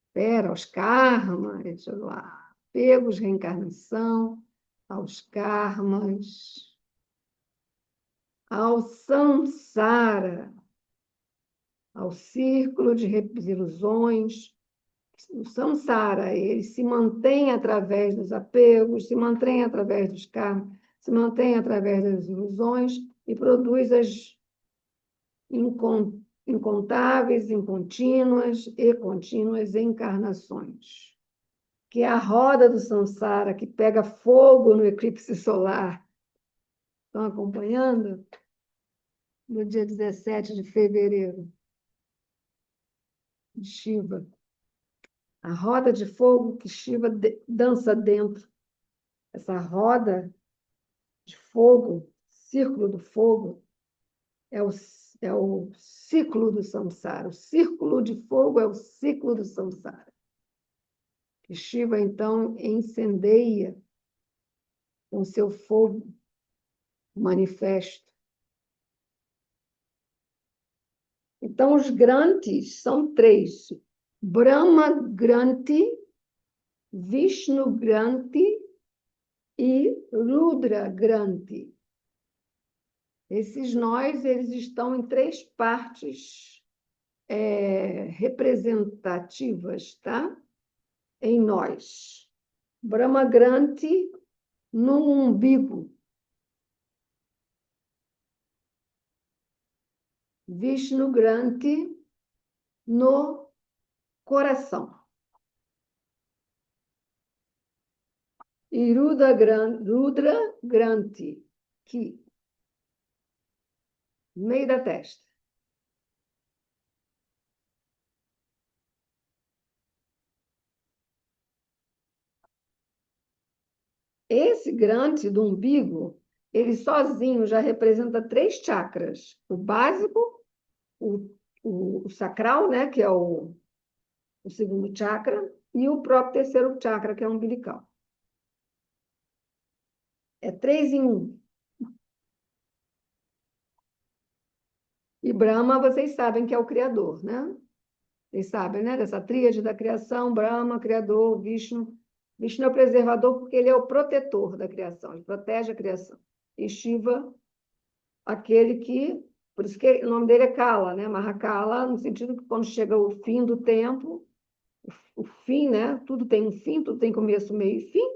Espera, aos karmas, deixa eu lá. Apegos, reencarnação, aos karmas, ao samsara, ao círculo de ilusões. O samsara, ele se mantém através dos apegos, se mantém através dos karmas, se mantém através das ilusões e produz as incontáveis, incontínuas e contínuas encarnações, que é a roda do samsara que pega fogo no eclipse solar. Estão acompanhando? No dia 17 de fevereiro, de Shiva. A roda de fogo que Shiva dança dentro. Essa roda de fogo, círculo do fogo, é o ciclo do samsara. O círculo de fogo é o ciclo do samsara. Que Shiva, então, incendeia com seu fogo manifesto. Então, os grantes são três: Brahma Granti, Vishnu Granti e Rudra Granti. Esses nós, eles estão em três partes representativas, tá? Em nós. Brahma Granti no umbigo. Vishnu Granti no coração. E Rudra Granti, que no meio da testa. Esse Granti do umbigo, ele sozinho já representa três chakras. O básico, o sacral, né, que é o segundo chakra, e o próprio terceiro chakra, que é o umbilical. É três em um. E Brahma, vocês sabem que é o criador, né? Vocês sabem, né? Dessa tríade da criação, Brahma, criador, Vishnu. Vishnu é o preservador porque ele é o protetor da criação, ele protege a criação. E Shiva, aquele que... Por isso que o nome dele é Kala, né? Mahakala, no sentido que quando chega o fim do tempo, o fim, né? Tudo tem um fim, tudo tem começo, meio e fim.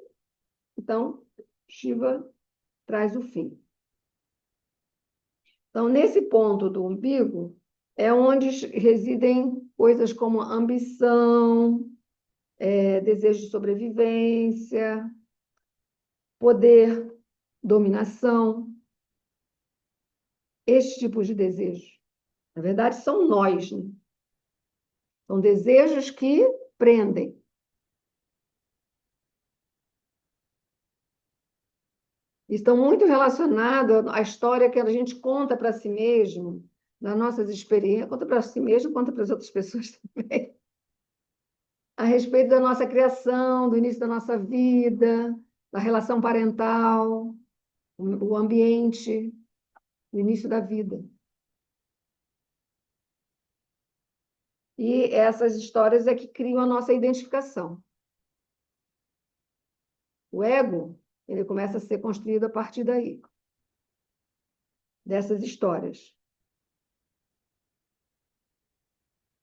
Então, Shiva traz o fim. Então, nesse ponto do umbigo, é onde residem coisas como ambição, desejo de sobrevivência, poder, dominação, estes tipos de desejos. Na verdade, são nós, né? São desejos que prendem. Estão muito relacionados à história que a gente conta para si mesmo, das nossas experiências, conta para si mesmo, conta para as outras pessoas também, a respeito da nossa criação, do início da nossa vida, da relação parental, o ambiente, o início da vida. E essas histórias é que criam a nossa identificação. O ego, ele começa a ser construído a partir daí, dessas histórias.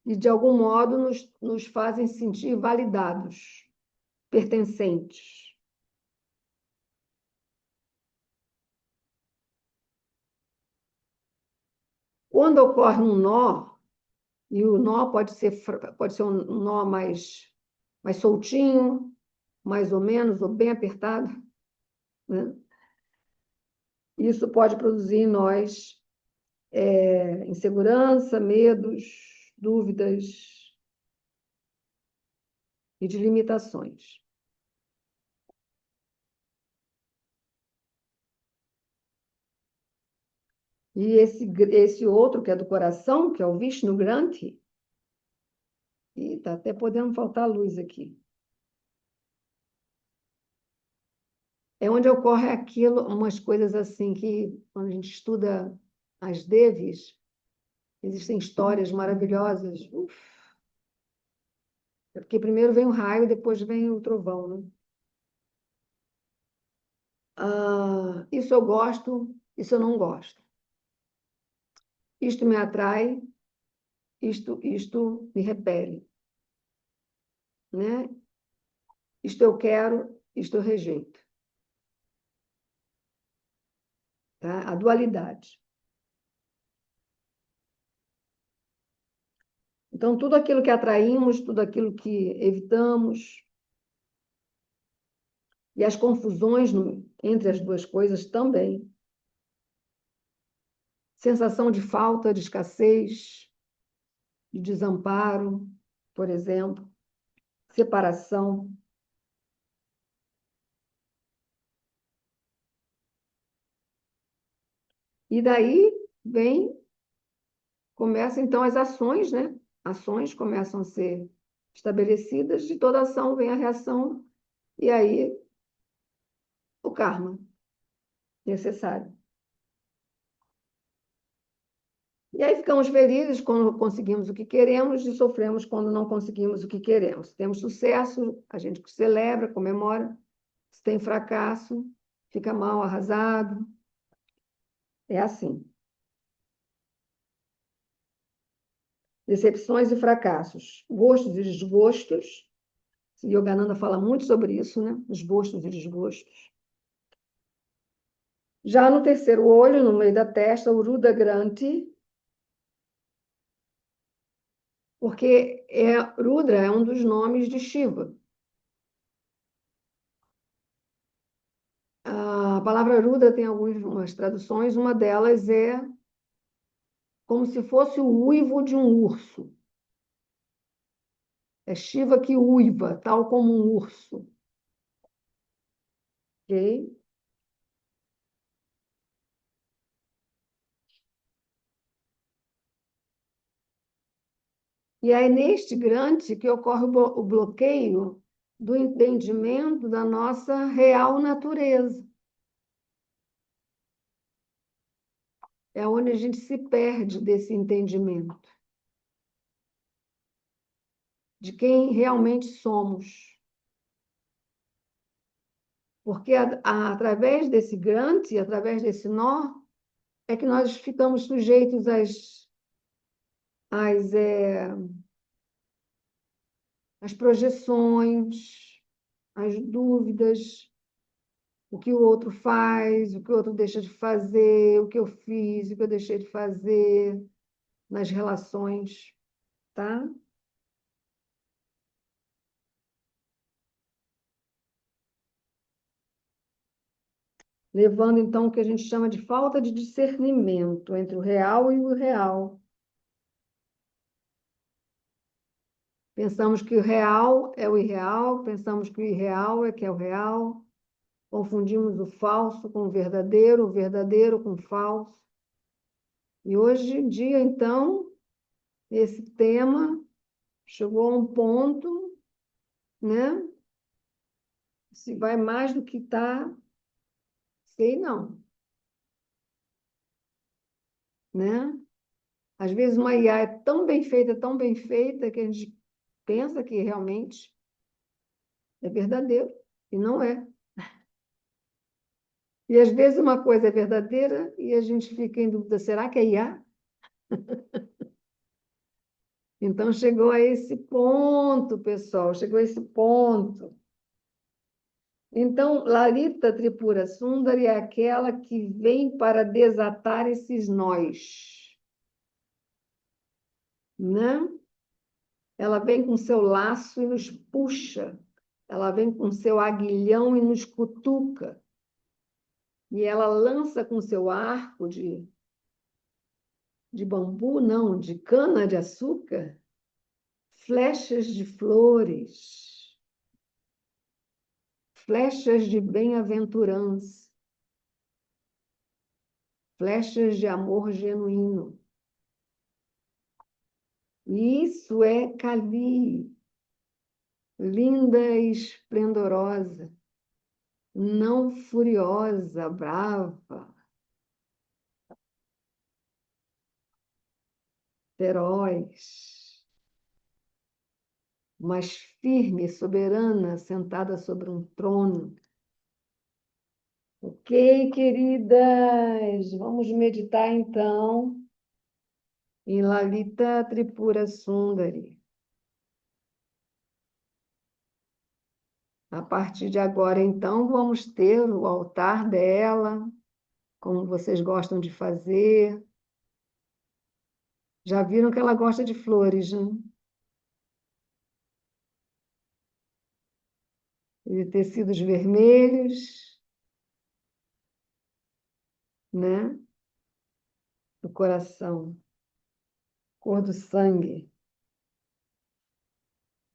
E, de algum modo, nos fazem sentir validados, pertencentes. Quando ocorre um nó, e o nó pode ser um nó mais soltinho, mais ou menos, ou bem apertado, né? Isso pode produzir em nós insegurança, medos, dúvidas e de limitações. E esse outro, que é do coração, que é o Vishnu Granthi, e está até podendo faltar luz aqui. É onde ocorre aquilo, umas coisas assim que, quando a gente estuda as Devis, existem histórias maravilhosas. Uf, é porque primeiro vem o raio, depois vem o trovão, né? Isso eu gosto, isso eu não gosto. Isto me atrai, isto me repele, né? Isto eu quero, isto eu rejeito, tá? A dualidade. Então, tudo aquilo que atraímos, tudo aquilo que evitamos, e as confusões entre as duas coisas também. Sensação de falta, de escassez, de desamparo, por exemplo, separação. E daí começam então as ações, né? Ações começam a ser estabelecidas, de toda ação vem a reação, e aí o karma necessário. E aí ficamos felizes quando conseguimos o que queremos e sofremos quando não conseguimos o que queremos. Se temos sucesso, a gente celebra, comemora. Se tem fracasso, fica mal, arrasado. É assim. Decepções e fracassos, gostos e desgostos. Yogananda fala muito sobre isso, né? Os gostos e desgostos. Já no terceiro olho, no meio da testa, o Ruda Granthi, porque Rudra é um dos nomes de Shiva. A palavra Rudra tem algumas traduções, uma delas é como se fosse o uivo de um urso. É Shiva que uiva, tal como um urso. Ok? E é neste grande que ocorre o bloqueio do entendimento da nossa real natureza. É onde a gente se perde desse entendimento de quem realmente somos. Porque através desse grande, através desse nó, é que nós ficamos sujeitos às, é, às projeções, às dúvidas, o que o outro faz, o que o outro deixa de fazer, o que eu fiz, o que eu deixei de fazer nas relações, tá? Levando, então, o que a gente chama de falta de discernimento entre o real e o irreal. Pensamos que o real é o irreal, pensamos que o irreal é que é o real, confundimos o falso com o verdadeiro com o falso. E hoje em dia, então, esse tema chegou a um ponto, né? Se vai mais do que está, sei não, né? Às vezes uma IA é tão bem feita, que a gente pensa que realmente é verdadeiro, e não é. E às vezes uma coisa é verdadeira e a gente fica em dúvida, será que é IA? Então chegou a esse ponto, pessoal, chegou a esse ponto. Então, Lalita Tripura Sundari é aquela que vem para desatar esses nós. né? Ela vem com seu laço e nos puxa. Ela vem com seu aguilhão e nos cutuca. E ela lança com seu arco de bambu, não, de cana-de-açúcar, flechas de flores, flechas de bem-aventurança, flechas de amor genuíno. E isso é Kali, linda e esplendorosa, não furiosa, brava, feroz, mas firme, soberana, sentada sobre um trono. Ok, queridas, vamos meditar então em Lalita Tripura Sundari. A partir de agora, então, vamos ter o altar dela, como vocês gostam de fazer. Já viram que ela gosta de flores, né? De tecidos vermelhos, né? Do coração, cor do sangue.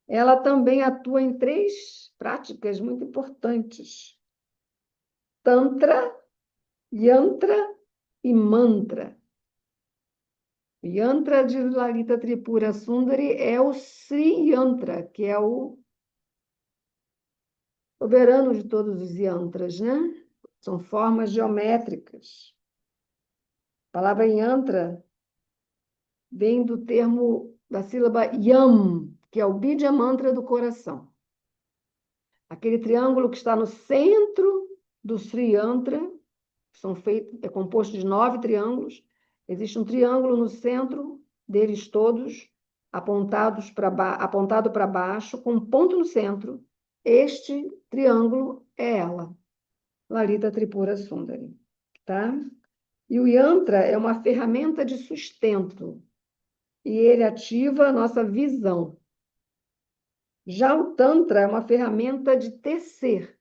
Ela também atua em três práticas muito importantes: Tantra, Yantra e Mantra. O Yantra de Lalita Tripura Sundari é o Sri Yantra, que é o soberano de todos os yantras, né? São formas geométricas. A palavra yantra vem do termo, da sílaba yam, que é o Bija Mantra do coração. Aquele triângulo que está no centro do Sri Yantra, é composto de 9 triângulos. Existe um triângulo no centro deles todos, apontado para baixo, com um ponto no centro. Este triângulo é ela, Lalita Tripura Sundari, tá? E o Yantra é uma ferramenta de sustento, e ele ativa a nossa visão. Já o Tantra é uma ferramenta de tecer,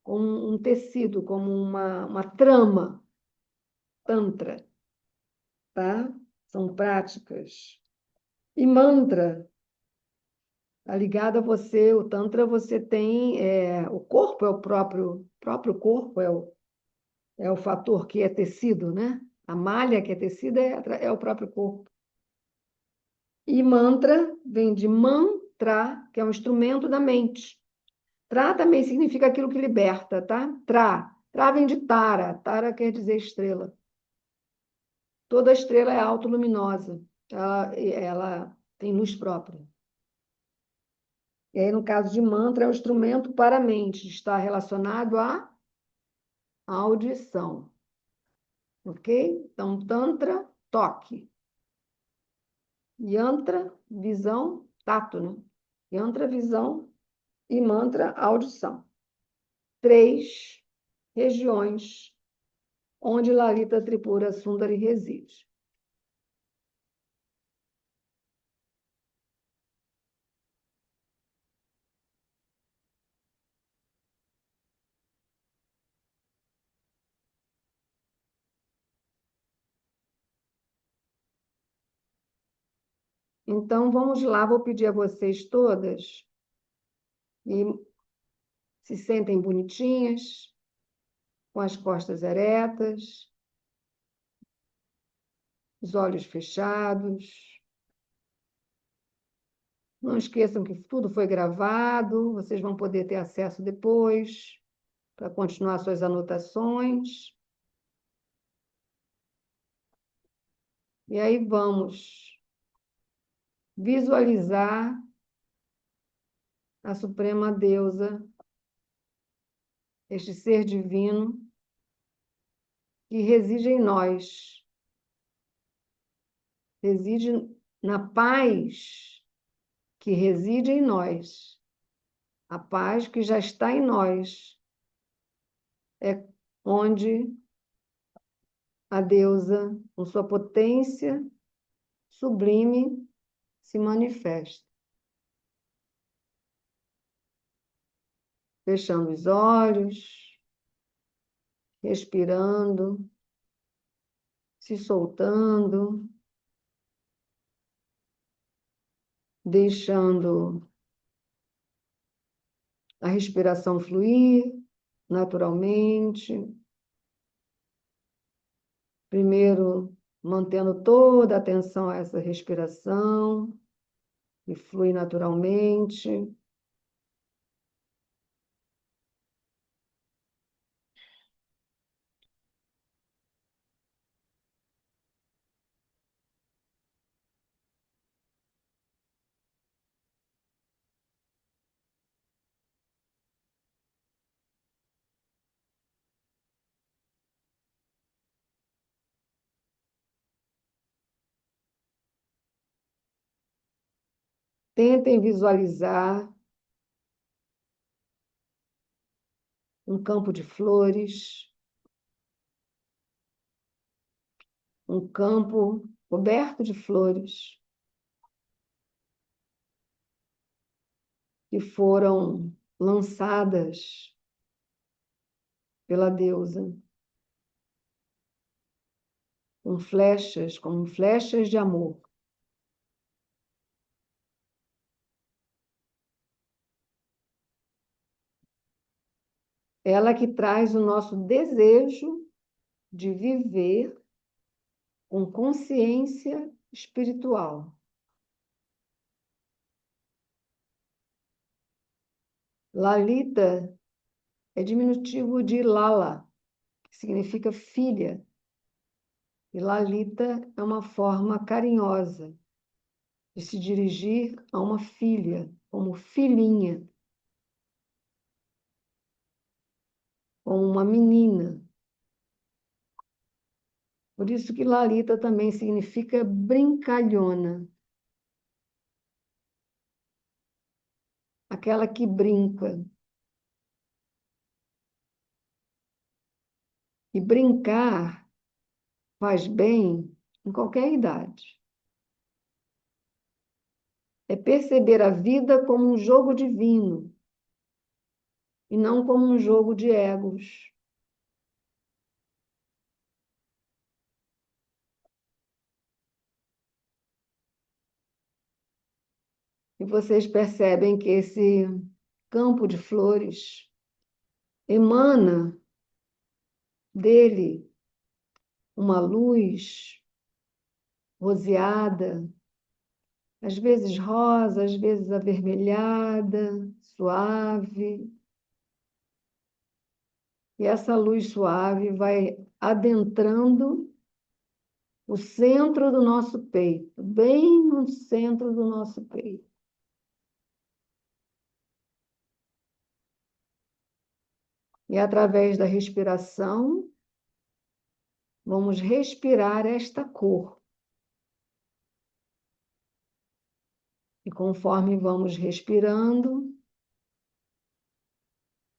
como um tecido, como uma trama, Tantra, tá? São práticas. E mantra, tá ligado a você, o Tantra você tem, o corpo é o próprio corpo, é o fator que é tecido, né? A malha que é tecida é o próprio corpo. E mantra vem de mantra, que é um instrumento da mente. Tra também significa aquilo que liberta, tá? Tra vem de Tara. Tara quer dizer estrela. Toda estrela é autoluminosa. Ela tem luz própria. E aí, no caso de mantra, é um instrumento para a mente. Está relacionado à audição. Ok? Então, Tantra, toque. Yantra, visão, tato, né? Yantra, visão e mantra, audição. 3 regiões onde Lalita Tripura Sundari reside. Então, vamos lá, vou pedir a vocês todas e se sentem bonitinhas, com as costas eretas, os olhos fechados. Não esqueçam que tudo foi gravado, vocês vão poder ter acesso depois para continuar suas anotações. E aí vamos visualizar a Suprema Deusa, este ser divino que reside em nós, reside na paz que reside em nós. A paz que já está em nós é onde a deusa, com sua potência sublime se manifesta. Fechando os olhos, respirando, se soltando, deixando a respiração fluir naturalmente. Primeiro, mantendo toda a atenção a essa respiração, que flui naturalmente. Tentem visualizar um campo de flores, um campo coberto de flores que foram lançadas pela deusa, com flechas, como flechas de amor. Ela que traz o nosso desejo de viver com consciência espiritual. Lalita é diminutivo de Lala, que significa filha. E Lalita é uma forma carinhosa de se dirigir a uma filha, como filhinha, como uma menina. Por isso que Lalita também significa brincalhona, aquela que brinca. E brincar faz bem em qualquer idade. É perceber a vida como um jogo divino e não como um jogo de egos. E vocês percebem que esse campo de flores emana dele uma luz roseada, às vezes rosa, às vezes avermelhada, suave. E essa luz suave vai adentrando o centro do nosso peito, bem no centro do nosso peito. E através da respiração, vamos respirar esta cor. E conforme vamos respirando,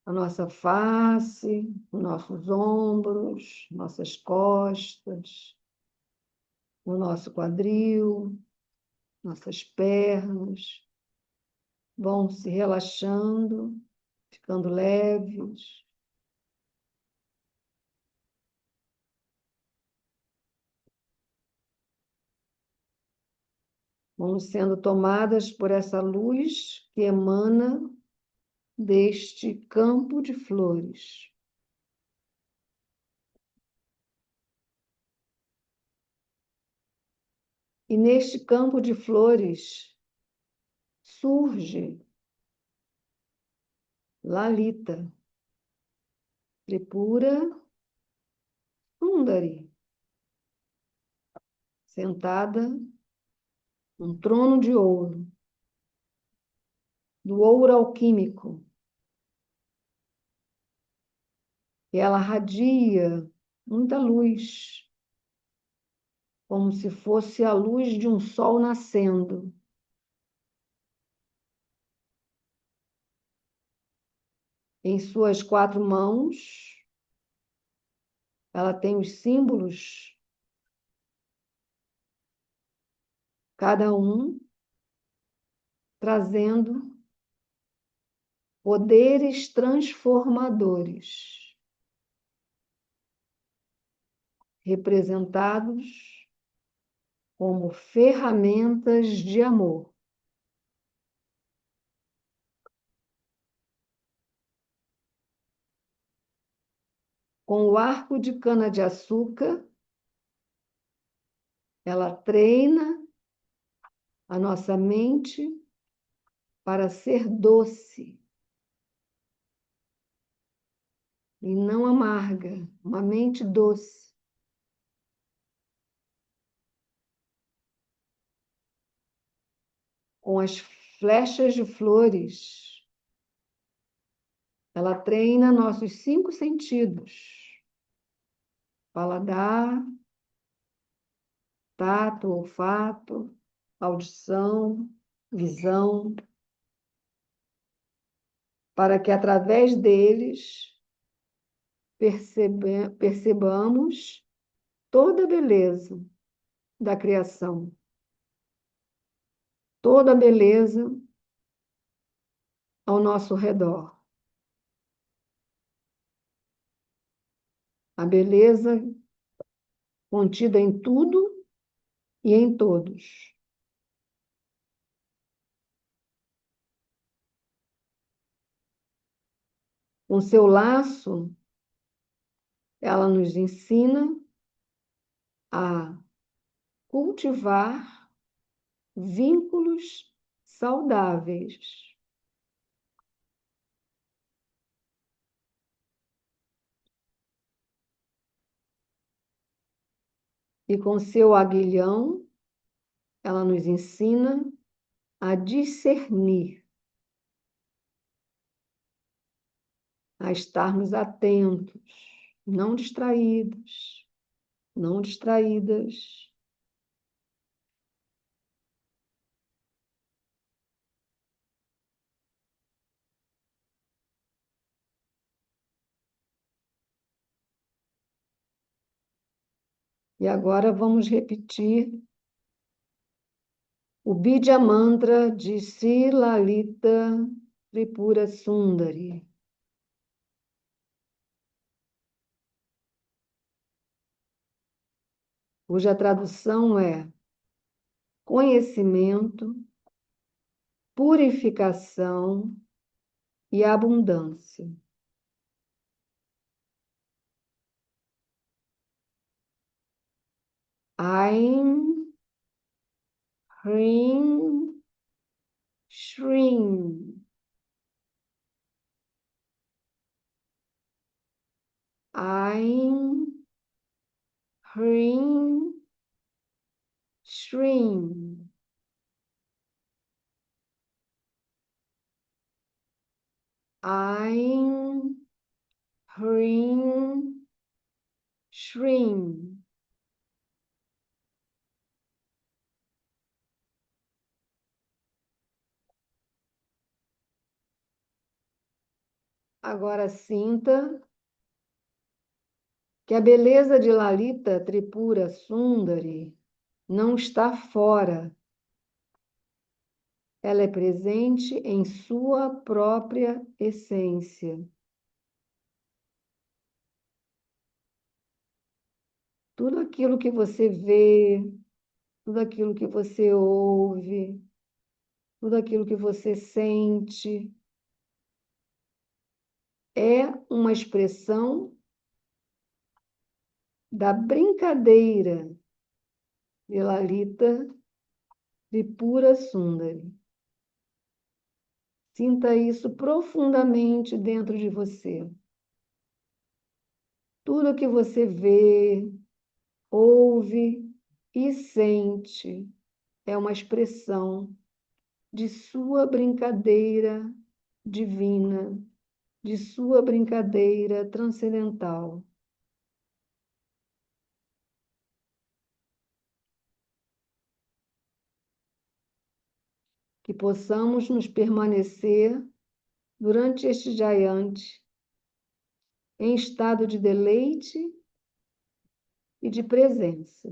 a nossa face, os nossos ombros, nossas costas, o nosso quadril, nossas pernas vão se relaxando, ficando leves. Vamos sendo tomadas por essa luz que emana deste campo de flores. E neste campo de flores surge Lalita, Tripura Sundari, sentada num trono de ouro, do ouro alquímico. E ela radia muita luz, como se fosse a luz de um sol nascendo. Em suas 4 mãos, ela tem os símbolos cada um trazendo poderes transformadores, representados como ferramentas de amor. Com o arco de cana-de-açúcar, ela treina a nossa mente para ser doce e não amarga, uma mente doce. Com as flechas de flores, ela treina nossos 5 sentidos: paladar, tato, olfato, audição, visão, para que através deles percebamos toda a beleza da criação, toda a beleza ao nosso redor. A beleza contida em tudo e em todos. Com seu laço, ela nos ensina a cultivar vínculos saudáveis. E com seu aguilhão, ela nos ensina a discernir, a estarmos atentos, não distraídos, não distraídas. E agora vamos repetir o Bidya Mantra de Sri Lalita Tripura Sundari. Cuja tradução é conhecimento, purificação e abundância. Aim, Hrim, Shrim. Aim, Hrim, Shrim. Aim, Hrim, Shrim. Agora sinta que a beleza de Lalita Tripura Sundari não está fora. Ela é presente em sua própria essência. Tudo aquilo que você vê, tudo aquilo que você ouve, tudo aquilo que você sente, é uma expressão da brincadeira de Lalita Tripura Sundari. Sinta isso profundamente dentro de você. Tudo que você vê, ouve e sente é uma expressão de sua brincadeira divina, de sua brincadeira transcendental. Que possamos nos permanecer durante este jayante em estado de deleite e de presença.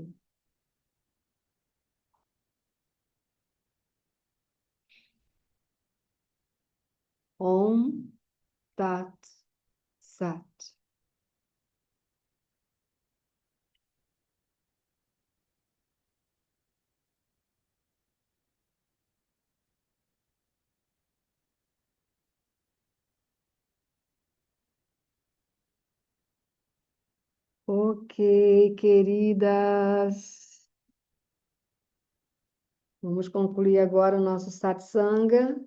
Om Tat Sat. Ok, queridas. Vamos concluir agora o nosso satsanga,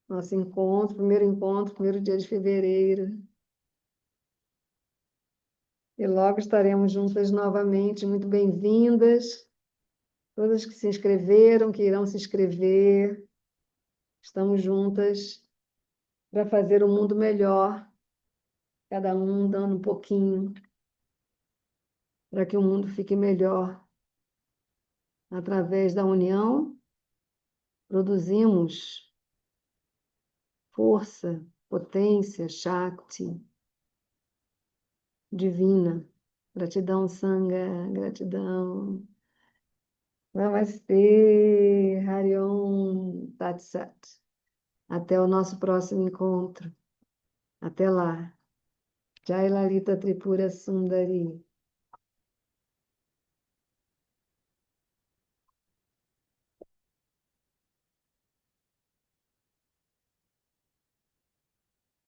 nosso encontro, primeiro dia de fevereiro. E logo estaremos juntas novamente. Muito bem-vindas. Todas que se inscreveram, que irão se inscrever. Estamos juntas para fazer um mundo melhor, cada um dando um pouquinho, para que o mundo fique melhor. Através da união, produzimos força, potência, Shakti divina. Gratidão, Sangha, gratidão. Namastê, Hariom, Tat Sat. Até o nosso próximo encontro. Até lá. Jai Lalita Tripura Sundari.